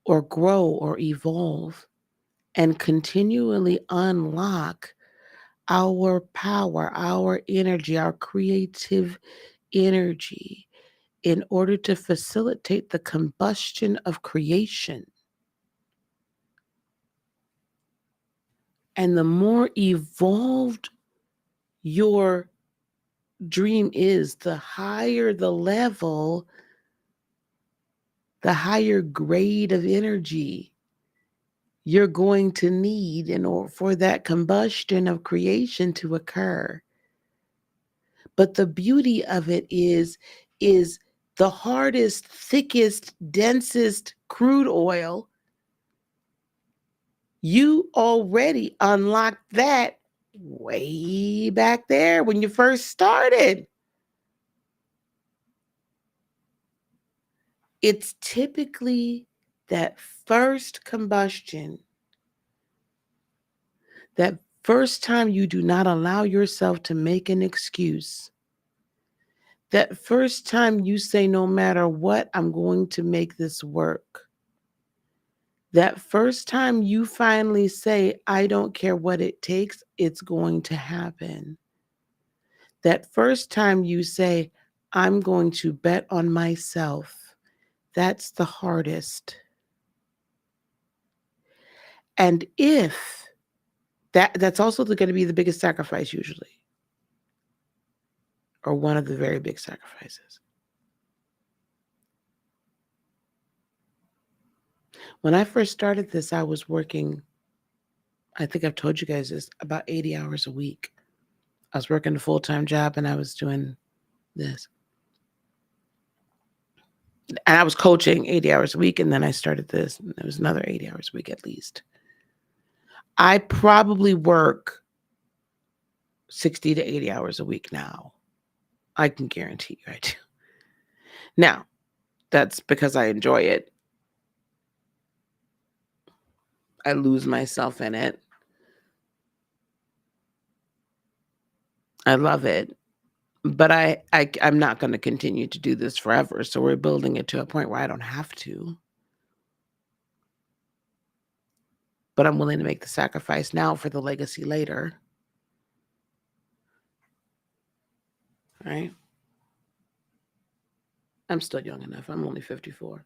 S1: or grow or evolve and continually unlock our power, our energy, our creative energy in order to facilitate the combustion of creation. And the more evolved your dream is, the higher the level, the higher grade of energy you're going to need in order for that combustion of creation to occur. But the beauty of it is the hardest, thickest, densest crude oil, you already unlocked that way back there when you first started. It's typically that first combustion, that first time you do not allow yourself to make an excuse, that first time you say, no matter what, I'm going to make this work. That first time you finally say, I don't care what it takes, it's going to happen. That first time you say, I'm going to bet on myself, that's the hardest. And if that's also going to be the biggest sacrifice usually, or one of the very big sacrifices. When I first started this, I was working, I think I've told you guys this, about 80 hours a week. I was working a full-time job and I was doing this. And I was coaching 80 hours a week, and then I started this, and there was another 80 hours a week at least. I probably work 60 to 80 hours a week now. I can guarantee you I do. Now, that's because I enjoy it. I lose myself in it. I love it. But I'm not going to continue to do this forever. So we're building it to a point where I don't have to. But I'm willing to make the sacrifice now for the legacy later. Right? I'm still young enough. I'm only 54.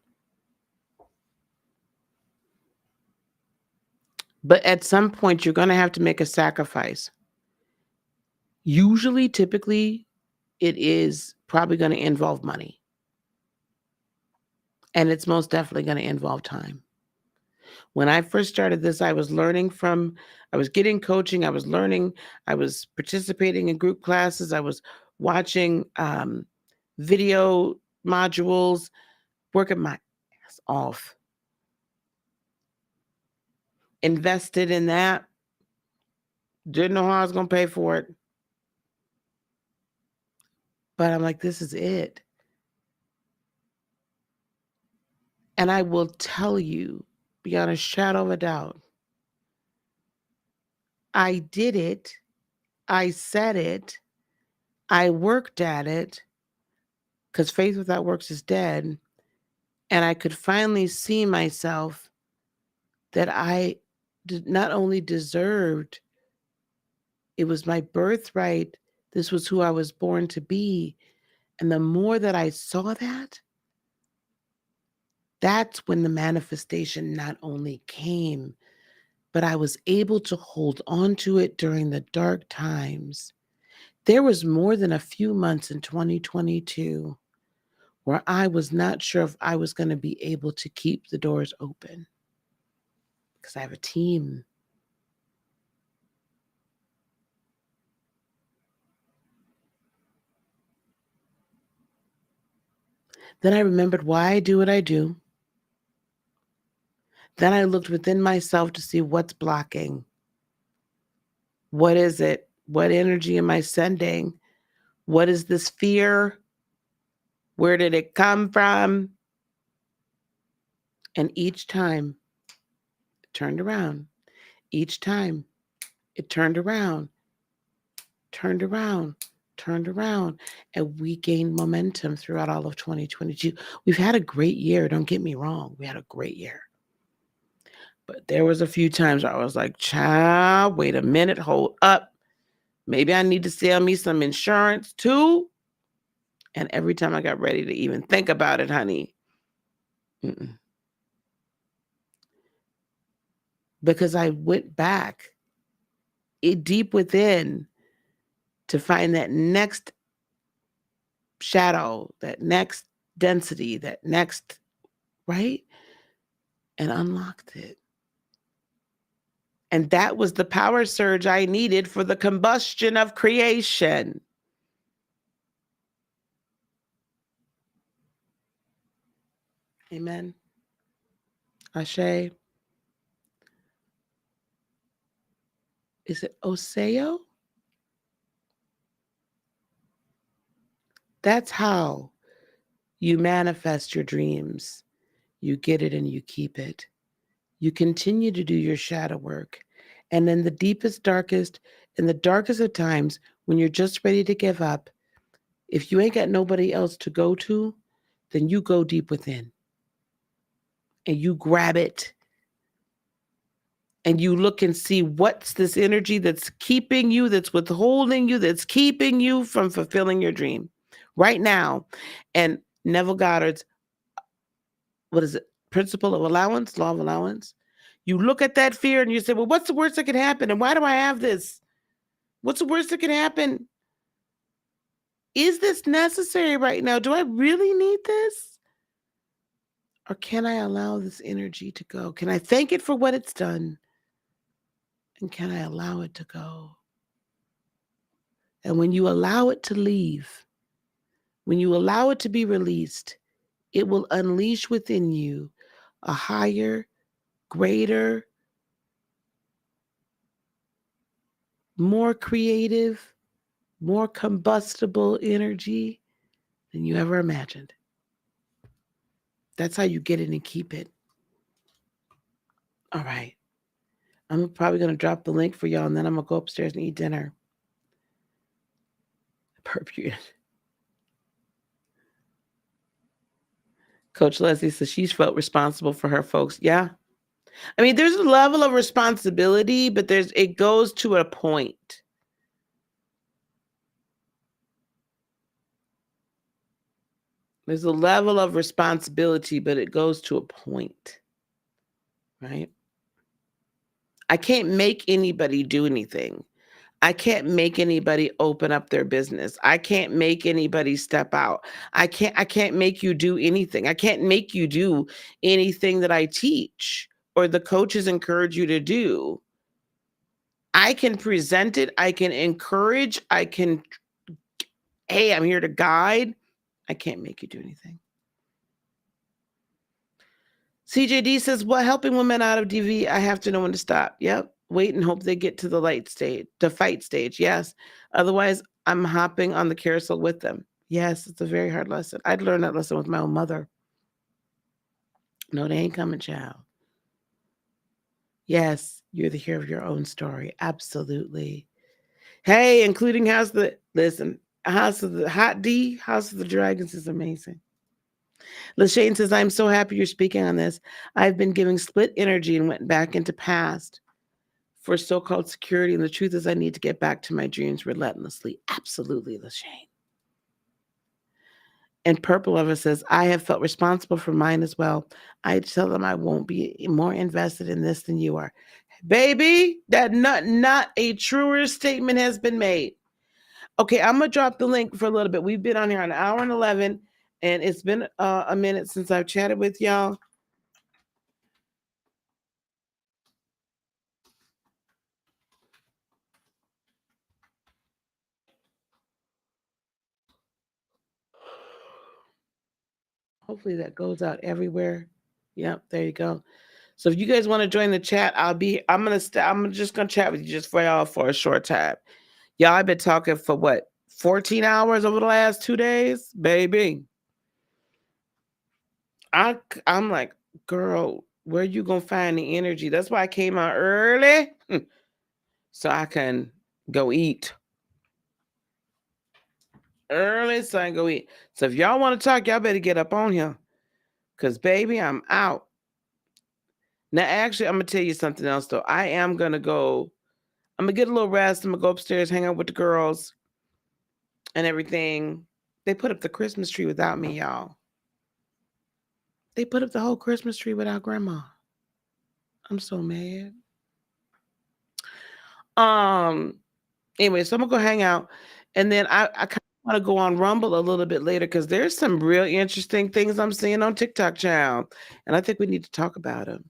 S1: But at some point, you're going to have to make a sacrifice. Usually, typically, it is probably going to involve money. And it's most definitely going to involve time. When I first started this, I was getting coaching, I was learning, I was participating in group classes, I was watching video modules, working my ass off. Invested in that, didn't know how I was going to pay for it. But I'm like, this is it. And I will tell you, beyond a shadow of a doubt, I did it. I said it. I worked at it, because faith without works is dead. And I could finally see myself that I not only deserved, it was my birthright. This was who I was born to be. And the more that I saw that, that's when the manifestation not only came, but I was able to hold on to it during the dark times. There was more than a few months in 2022 where I was not sure if I was going to be able to keep the doors open, because I have a team. Then I remembered why I do what I do. Then I looked within myself to see what's blocking. What is it? What energy am I sending? What is this fear? Where did it come from? And each time it turned around. Each time it turned around, turned around, turned around. And we gained momentum throughout all of 2022. We've had a great year. Don't get me wrong. We had a great year. But there was a few times where I was like, child, wait a minute, hold up. Maybe I need to sell me some insurance too. And every time I got ready to even think about it, honey, mm-mm. Because I went back deep within to find that next shadow, that next density, that next, right? And unlocked it. And that was the power surge I needed for the combustion of creation. Amen. Ashe. Is it Oseo? That's how you manifest your dreams. You get it and you keep it. You continue to do your shadow work. And in the deepest, darkest, in the darkest of times, when you're just ready to give up, if you ain't got nobody else to go to, then you go deep within and you grab it and you look and see what's this energy that's keeping you, that's withholding you, that's keeping you from fulfilling your dream right now. And Neville Goddard's, what is it? Principle of allowance, law of allowance. You look at that fear and you say, well, what's the worst that could happen? And why do I have this? What's the worst that could happen? Is this necessary right now? Do I really need this? Or can I allow this energy to go? Can I thank it for what it's done? And can I allow it to go? And when you allow it to leave, when you allow it to be released, it will unleash within you a higher, greater, more creative, more combustible energy than you ever imagined. That's how you get it and keep it. All right. I'm probably going to drop the link for y'all and then I'm going to go upstairs and eat dinner. Perfume. Coach Leslie says she's felt responsible for her folks. Yeah. I mean, there's a level of responsibility, but it goes to a point. There's a level of responsibility, but it goes to a point. Right? I can't make anybody do anything. I can't make anybody open up their business. I can't make anybody step out. I can't make you do anything. I can't make you do anything that I teach or the coaches encourage you to do. I can present it, I can encourage, hey, I'm here to guide. I can't make you do anything. CJD says, well, helping women out of DV, I have to know when to stop. Yep. Wait and hope they get to the light stage, the fight stage. Yes. Otherwise, I'm hopping on the carousel with them. Yes, it's a very hard lesson. I'd learned that lesson with my own mother. No, they ain't coming, child. Yes, you're the hero of your own story. Absolutely. Hey, including House of the Hot D, House of the Dragons is amazing. Lashane says, I'm so happy you're speaking on this. I've been giving split energy and went back into past for so-called security. And the truth is I need to get back to my dreams relentlessly. Absolutely, Lashane. And Purple Lover says, I have felt responsible for mine as well. I tell them I won't be more invested in this than you are. Baby, that not a truer statement has been made. Okay, I'm going to drop the link for a little bit. We've been on here an hour and 11, and it's been a minute since I've chatted with y'all. Hopefully that goes out everywhere. Yep, there you go. So if you guys want to join the chat, I'm just gonna chat with you just for y'all for a short time. Y'all, I've been talking for what, 14 hours over the last 2 days, baby. I'm like, girl, where you gonna find the energy? That's why I came out early, so I can go eat. Early, so I can go eat. So if y'all want to talk, y'all better get up on here, cause baby, I'm out. Now, actually, I'm gonna tell you something else though. I am gonna go. I'm gonna get a little rest. I'm gonna go upstairs, hang out with the girls and everything. They put up the Christmas tree without me, y'all. They put up the whole Christmas tree without Grandma. I'm so mad. Um. Anyway, so I'm gonna go hang out, and then I kind of want to go on Rumble a little bit later because there's some real interesting things I'm seeing on TikTok, child, and I think we need to talk about them.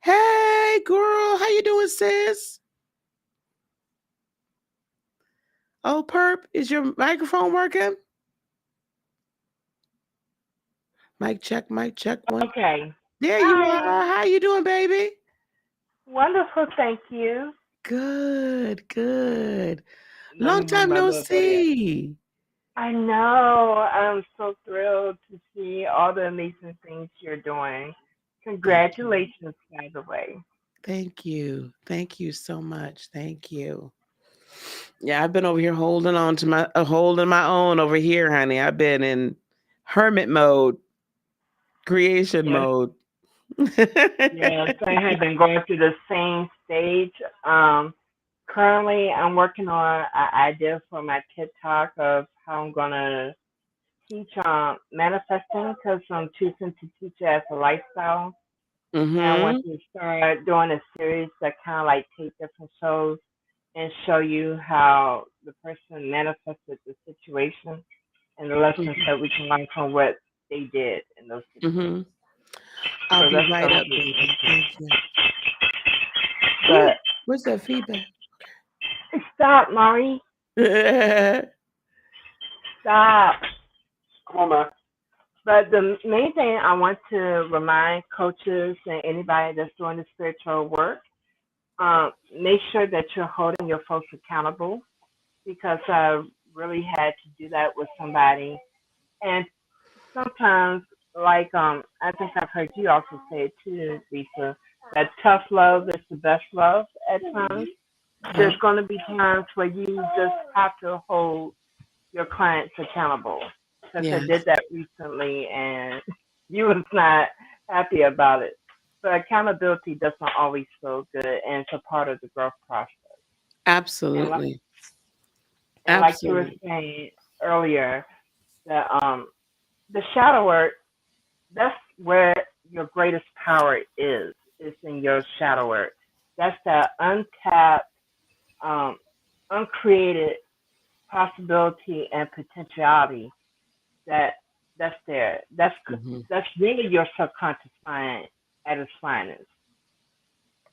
S1: Hey, girl, how you doing, sis? Oh, perp, is your microphone working? Mic check one.
S2: Okay.
S1: There you
S2: Hi.
S1: are. How you doing, baby?
S2: Wonderful, thank you.
S1: Good, good.
S2: Let
S1: Long
S2: me move
S1: time
S2: my
S1: no
S2: little buddy up.
S1: see.
S2: I know. I'm so thrilled to see all the amazing things you're doing.
S1: Thank you.
S2: Congratulations, by the way.
S1: Thank you. Thank you so much. Thank you. Yeah, I've been over here holding on to my holding my own over here, honey. I've been in hermit mode, creation
S2: Yes,
S1: mode.
S2: yes. I have been going through the same stage. Um, Currently, I'm working on an idea for my TikTok of how I'm gonna teach manifesting because I'm choosing to teach it as a lifestyle. And I want
S1: Mhm.
S2: to start doing a series that kind of like take different shows and show you how the person manifested the situation and the lessons
S1: Mhm.
S2: that we can learn from what they did in those situations.
S1: Mhm. I'll
S2: So
S1: be
S2: that's
S1: right
S2: going to
S1: up,
S2: be
S1: baby.
S2: interesting.
S1: Thank you. Ooh,
S2: But
S1: where's that feedback?
S2: stop, Mari. Stop. Come on, Ma. But the main thing I want to remind coaches and anybody that's doing the spiritual work, make sure that you're holding your folks accountable because I really had to do that with somebody. And sometimes, like I think I've heard you also say it too, Lisa, that tough love is the best love at times. There's
S1: Yep.
S2: going to be times where you just have to hold your clients accountable. Because I did
S1: Yes.
S2: that recently and you was not happy about it. But accountability doesn't always feel good and it's a part of the growth process. And like,
S1: Absolutely.
S2: and like you were
S1: Absolutely.
S2: saying earlier, the shadow work, that's where your greatest power is in your shadow work. That's that untapped, um, uncreated possibility and potentiality that that's there.
S1: Mhm.
S2: That's really your subconscious mind at its finest.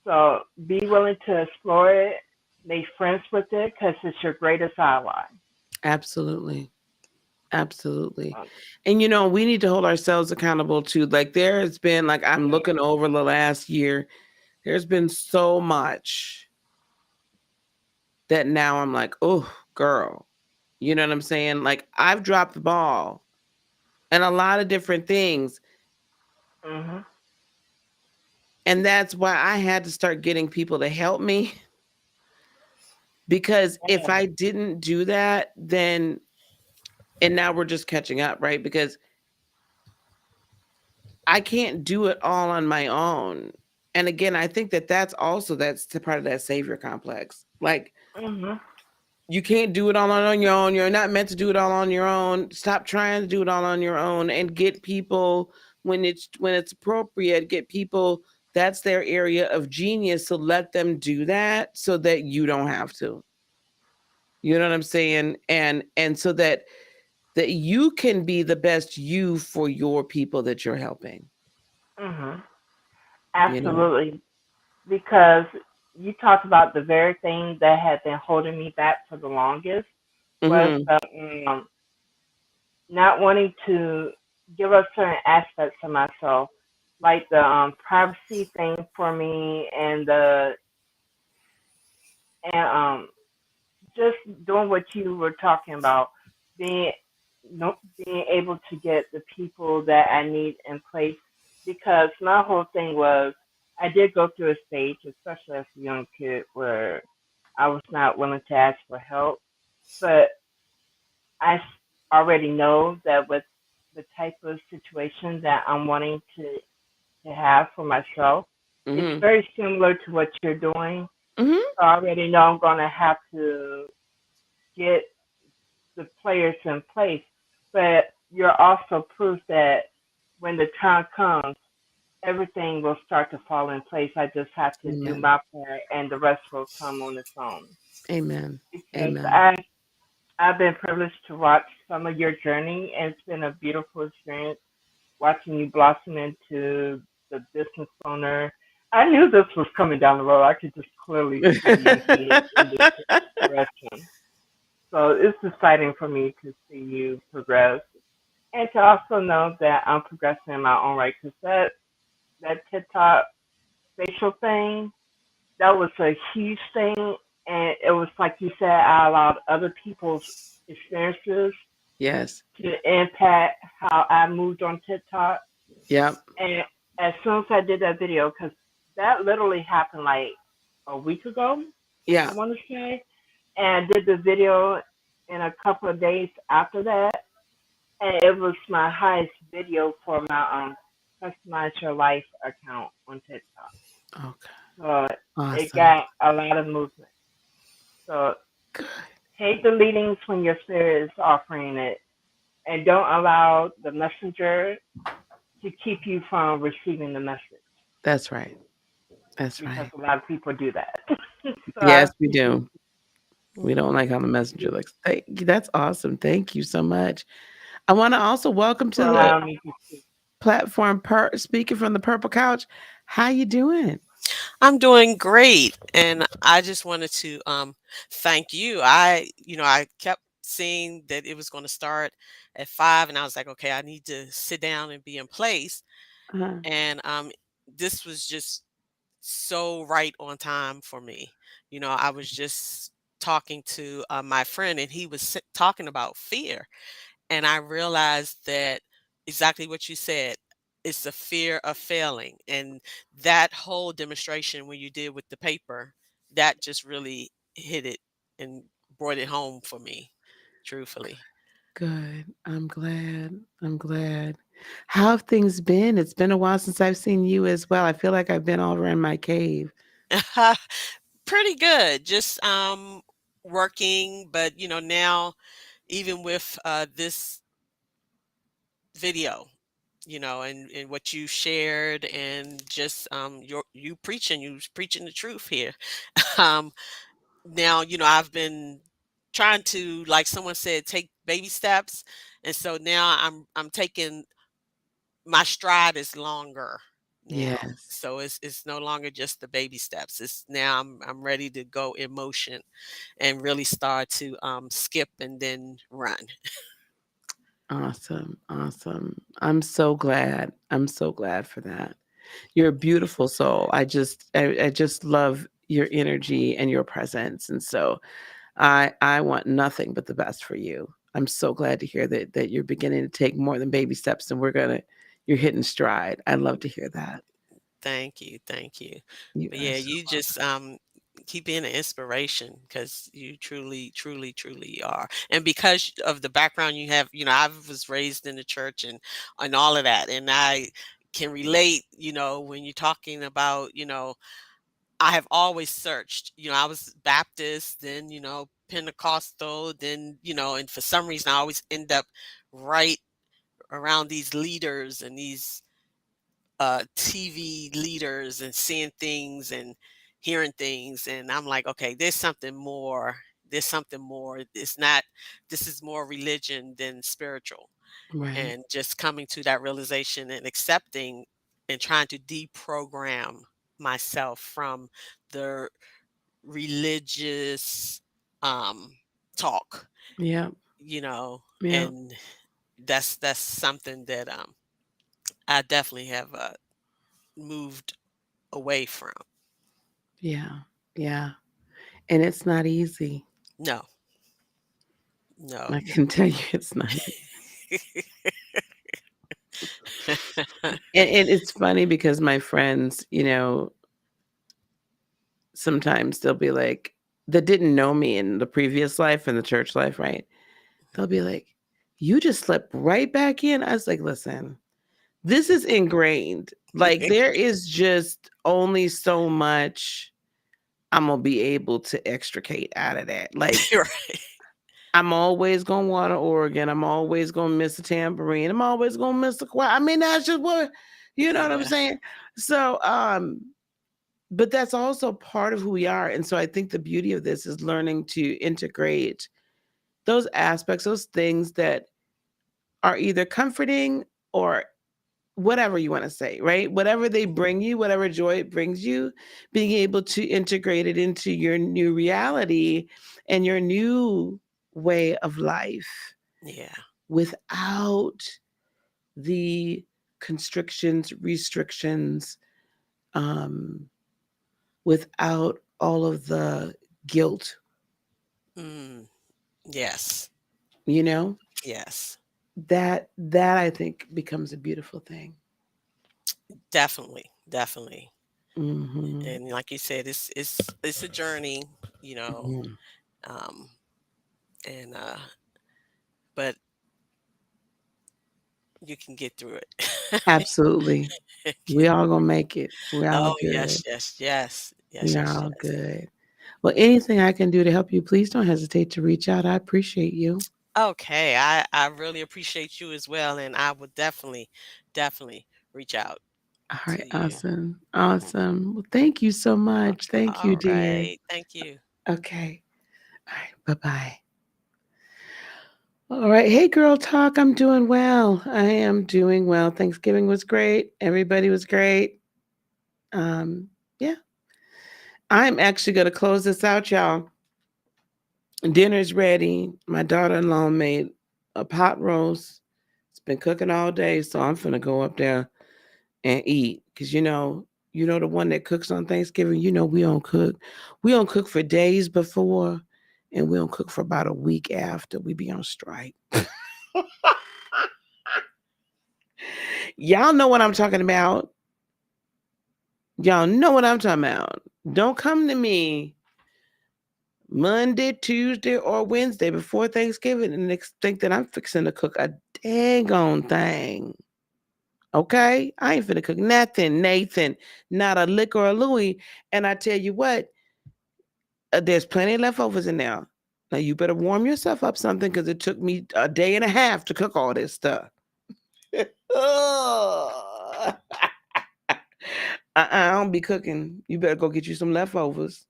S2: So be willing to explore it, make friends with it, because it's your greatest ally.
S1: Absolutely. Absolutely.
S2: Um,
S1: And we need to hold ourselves accountable too. Like there has been like I'm
S2: yeah.
S1: looking over the last year, there's been so much that now I'm like, "Oh, girl." You know what I'm saying? Like I've dropped the ball and a lot of different things.
S2: Mhm.
S1: And that's why I had to start getting people to help me because if
S2: Yeah.
S1: I didn't do that, then and now we're just catching up, right? Because I can't do it all on my own. And again, I think that that's part of that savior complex. Like
S2: Mhm.
S1: you can't do it all on your own. You're not meant to do it all on your own. Stop trying to do it all on your own and get people when it's appropriate, get people that's their area of genius, so let them do that so that you don't have to. You know what I'm saying? And so that you can be the best you for your people that you're helping,
S2: Mhm.
S1: you know.
S2: Absolutely. Because you talked about the very thing that had been holding me back for the longest was
S1: Mhm.
S2: the not wanting to give up certain aspects of myself, like the privacy thing for me, and the and just doing what you were talking about, being no, being able to get the people that I need in place. Because my whole thing was, I did go through a stage, especially as a young kid, where I was not willing to ask for help, but already know that with the type of situation that I'm wanting to have for myself. It's
S1: Mhm.
S2: very similar to what you're doing.
S1: Mhm.
S2: So I already know I'm going to have to get the players in place. But you're also proof that when the time comes, everything will start to fall in place. I just have to do
S1: Amen.
S2: my part, and the rest will come on its own.
S1: Amen.
S2: Because
S1: Amen.
S2: I've been privileged to watch some of your journey, and it's been a beautiful experience watching you blossom into the business owner. I knew this was coming down the road. I could just clearly see you headed in this direction. So it's exciting for me to see you progress and to also know that I'm progressing in my own right. Because that TikTok facial thing, that was a huge thing. And it was like you said, I allowed other people's experiences
S1: Yes.
S2: to impact how I moved on TikTok.
S1: Yep.
S2: And as soon as I did that video, because that literally happened like a week ago, I
S1: Yeah.
S2: want to say, and I did the video in a couple of days after that, and it was my highest video for my customize your life account on TikTok.
S1: Okay.
S2: So it
S1: Awesome.
S2: got a lot of movement. So
S1: Good.
S2: take the leadings when your spirit is offering it, and don't allow the messenger to keep you from receiving the message
S1: That's right. That's
S2: because
S1: right.
S2: a lot of people do that. So I
S1: Yes, we
S2: appreciate
S1: do. We don't like how the messenger
S2: you
S1: looks. Thank you. That's awesome. Thank you so much. I want to also welcome to
S2: for
S1: the
S2: allowing me to speak.
S1: platform speaker from the purple couch. How you doing?
S3: I'm doing great, and I just wanted to thank you. I kept seeing that it was going to start at 5, and I was like, okay, I need to sit down and be in place.
S1: Uh,
S3: And this was just so right on time for me. I was just talking to my friend, and he was talking about fear, and I realized that exactly what you said. It's the fear of failing. And that whole demonstration when you did with the paper, that just really hit it and brought it home for me, truthfully.
S1: good. I'm glad. I'm glad. How have things been? It's been a while since I've seen you as well. I feel like I've been all around my cave.
S3: Pretty good. Just working, but now even with this video, and what you shared, and just you was preaching the truth here. um Now, I've been trying to, like someone said, take baby steps, and so now I'm taking, my stride is longer now,
S1: Yes.
S3: so it's no longer just the baby steps. It's now I'm ready to go in motion and really start to skip and then run.
S1: Awesome. Awesome. I'm so glad. I'm so glad for that. You're a beautiful soul. I just love your energy and your presence. And so I want nothing but the best for you. I'm so glad to hear that you're beginning to take more than baby steps and you're hitting stride. I love to hear that.
S3: Thank you, thank you.
S1: You
S3: But
S1: are
S3: yeah,
S1: so
S3: you just keep being an inspiration, because you truly, truly, truly are. And because of the background you have, I was raised in the church and all of that, and I can relate. When you're talking about, I have always searched. I was Baptist, then Pentecostal, then and for some reason I always end up right around these leaders and these TV leaders, and seeing things and hearing things. And I'm like, okay, there's something more. There's something more. It's not, this is more religion than spiritual.
S1: right.
S3: And just coming to that realization and accepting and trying to deprogram myself from the religious um, talk,
S1: Yeah. Yeah.
S3: and that's something that I definitely have moved away from.
S1: Yeah. Yeah. And it's not easy.
S3: No,
S1: I
S3: no.
S1: can tell you it's not and it's funny because my friends, sometimes they'll be like that didn't know me in the previous life in the church life, right? They'll be like, "You just slipped right back in." I was like, "Listen, this is ingrained. Like there is just only so much I'm gonna be able to extricate out of that. Like
S3: Right.
S1: I'm always gonna want an organ. I'm always gonna miss a tambourine. I'm always gonna miss a choir. I mean, that's just what you know what I'm
S3: Yeah.
S1: saying. So, but that's also part of who we are. And so I think the beauty of this is learning to integrate those aspects, those things that are either comforting or whatever you want to say, right? Whatever they bring you, whatever joy it brings you, being able to integrate it into your new reality and your new way of life
S3: Yeah.
S1: without the constrictions, restrictions, um, without all of the guilt,
S3: Mm. Yes.
S1: you know?
S3: Yes.
S1: That I think becomes a beautiful thing.
S3: Definitely. Definitely.
S1: Hmm.
S3: And like you said, it's a journey, you know,
S1: Yeah,
S3: um, and but you can get through it.
S1: absolutely. We all gonna make it. We all
S3: Oh,
S1: good.
S3: yes, yes, yes.
S1: We
S3: Yes, yes,
S1: all
S3: yes.
S1: good. Well, anything I can do to help you, please don't hesitate to reach out. I appreciate you.
S3: Okay, I really appreciate you as well, and I would definitely reach out
S1: All
S3: to
S1: right,
S3: you.
S1: awesome. Awesome. Well, thank you so much. Thank you,
S3: All
S1: dear.
S3: right. Thank you.
S1: Okay. All right. Bye-bye. All right. Hey, girl talk. I'm doing well. I am doing well. Thanksgiving was great. Everybody was great. Yeah. I'm actually gonna close this out, y'all. Dinner's ready. My daughter-in-law made a pot roast. It's been cooking all day, so I'm finna go up there and eat. Cause you know the one that cooks on Thanksgiving. You know we don't cook. We don't cook for days before, and we don't cook for about a week after. We be on strike. Y'all know what I'm talking about. Y'all know what I'm talking about. Don't come to me Monday, Tuesday, or Wednesday before Thanksgiving and think that I'm fixing to cook a dang on thing. Okay? I ain't finna cook nothing, Nathan. Not a lick or a Louie. And I tell you what, there's plenty of leftovers in there. Now you better warm yourself up something because it took me a day and a half to cook all this stuff. Ugh. I don't be cooking. You better go get you some leftovers.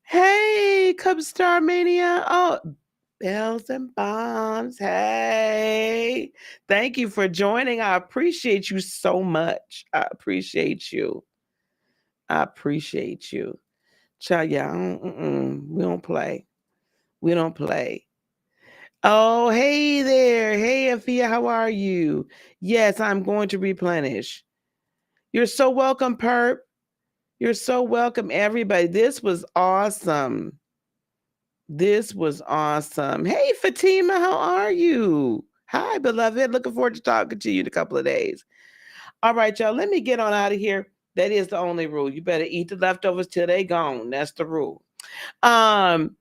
S1: Hey, Cup Star Mania. Oh, bells and bombs. Hey, thank you for joining. I appreciate you so much. I appreciate you. I appreciate you. Child, yeah, we don't play. We don't play. Oh, hey there. Hey, Afia, how are you? Yes, I'm going to replenish. You're so welcome, Perp. You're so welcome, everybody. This was awesome. This was awesome. Hey, Fatima, how are you? Hi, beloved. Looking forward to talking to you in a couple of days. All right, y'all, let me get on out of here. That is the only rule. You better eat the leftovers till they gone. That's the rule. Um,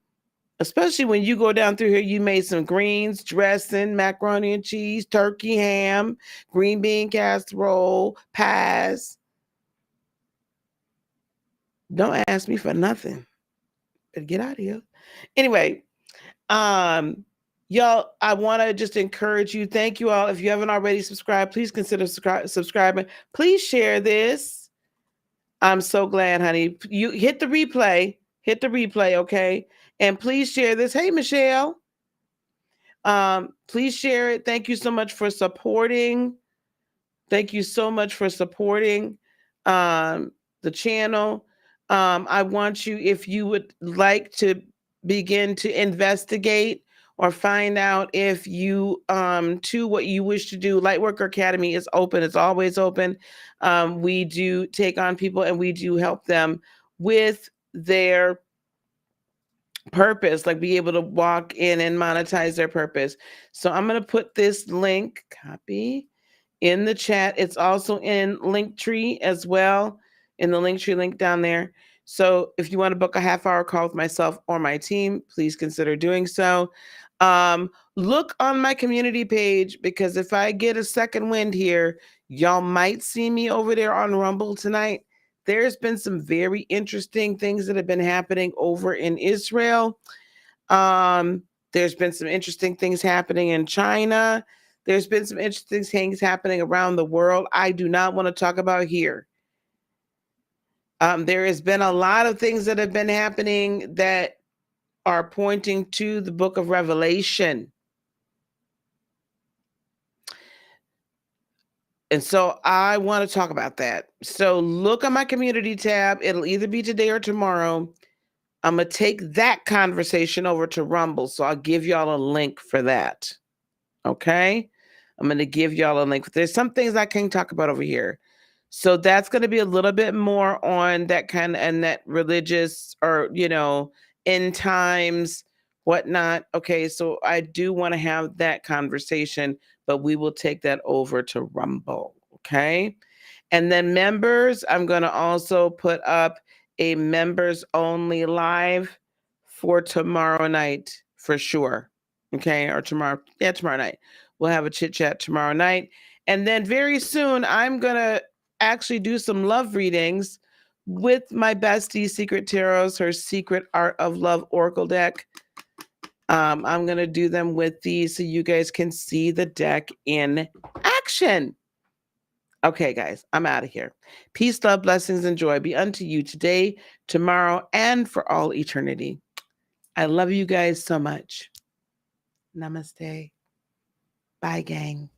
S1: Especially when you go down through here, you made some greens, dressing, macaroni and cheese, turkey, ham, green bean casserole, pies. Don't ask me for nothing. Better get out of here. Anyway, Um, y'all, I want to just encourage you. Thank you all. If you haven't already subscribed, please consider subscribing. Please share this. I'm so glad, honey. You hit the replay. Hit the replay, okay? And please share this. Hey, Michelle. Please share it. Thank you so much for supporting. Thank you so much for supporting um, the channel. I want you, if you would like to begin to investigate or find out if you to what you wish to do, Lightworker Academy is open. It's always open. We do take on people and we do help them with their purpose, like be able to walk in and monetize their purpose. So I'm going to put this link, copy, in the chat. It's also in Linktree as well, in the Linktree link down there. So if you want to book a half-hour call with myself or my team, please consider doing so. Um, look on my community page, because if I get a second wind here, y'all might see me over there on Rumble tonight. There's been some very interesting things that have been happening over in Israel. There's been some interesting things happening in China. There's been some interesting things happening around the world I do not want to talk about here. There has been a lot of things that have been happening that are pointing to the book of Revelation. And so I want to talk about that. So look on my community tab. It'll either be today or tomorrow. I'm going to take that conversation over to Rumble. So I'll give y'all a link for that. Okay? I'm going to give y'all a link. There's some things I can't talk about over here. So that's going to be a little bit more on that kind of, and that religious, or, end times, whatnot. Okay. So I do want to have that conversation, but we will take that over to Rumble. Okay. And then members, I'm going to also put up a members only live for tomorrow night for sure. Okay. Or tomorrow. Yeah, tomorrow night. We'll have a chit chat tomorrow night. And then very soon, I'm going to actually do some love readings with my bestie, Secret Tarot's, her Secret Art of Love Oracle deck. I'm going to do them with these so you guys can see the deck in action. Okay, guys, I'm out of here. Peace, love, blessings, and joy be unto you today, tomorrow, and for all eternity. I love you guys so much. Namaste. Bye, gang.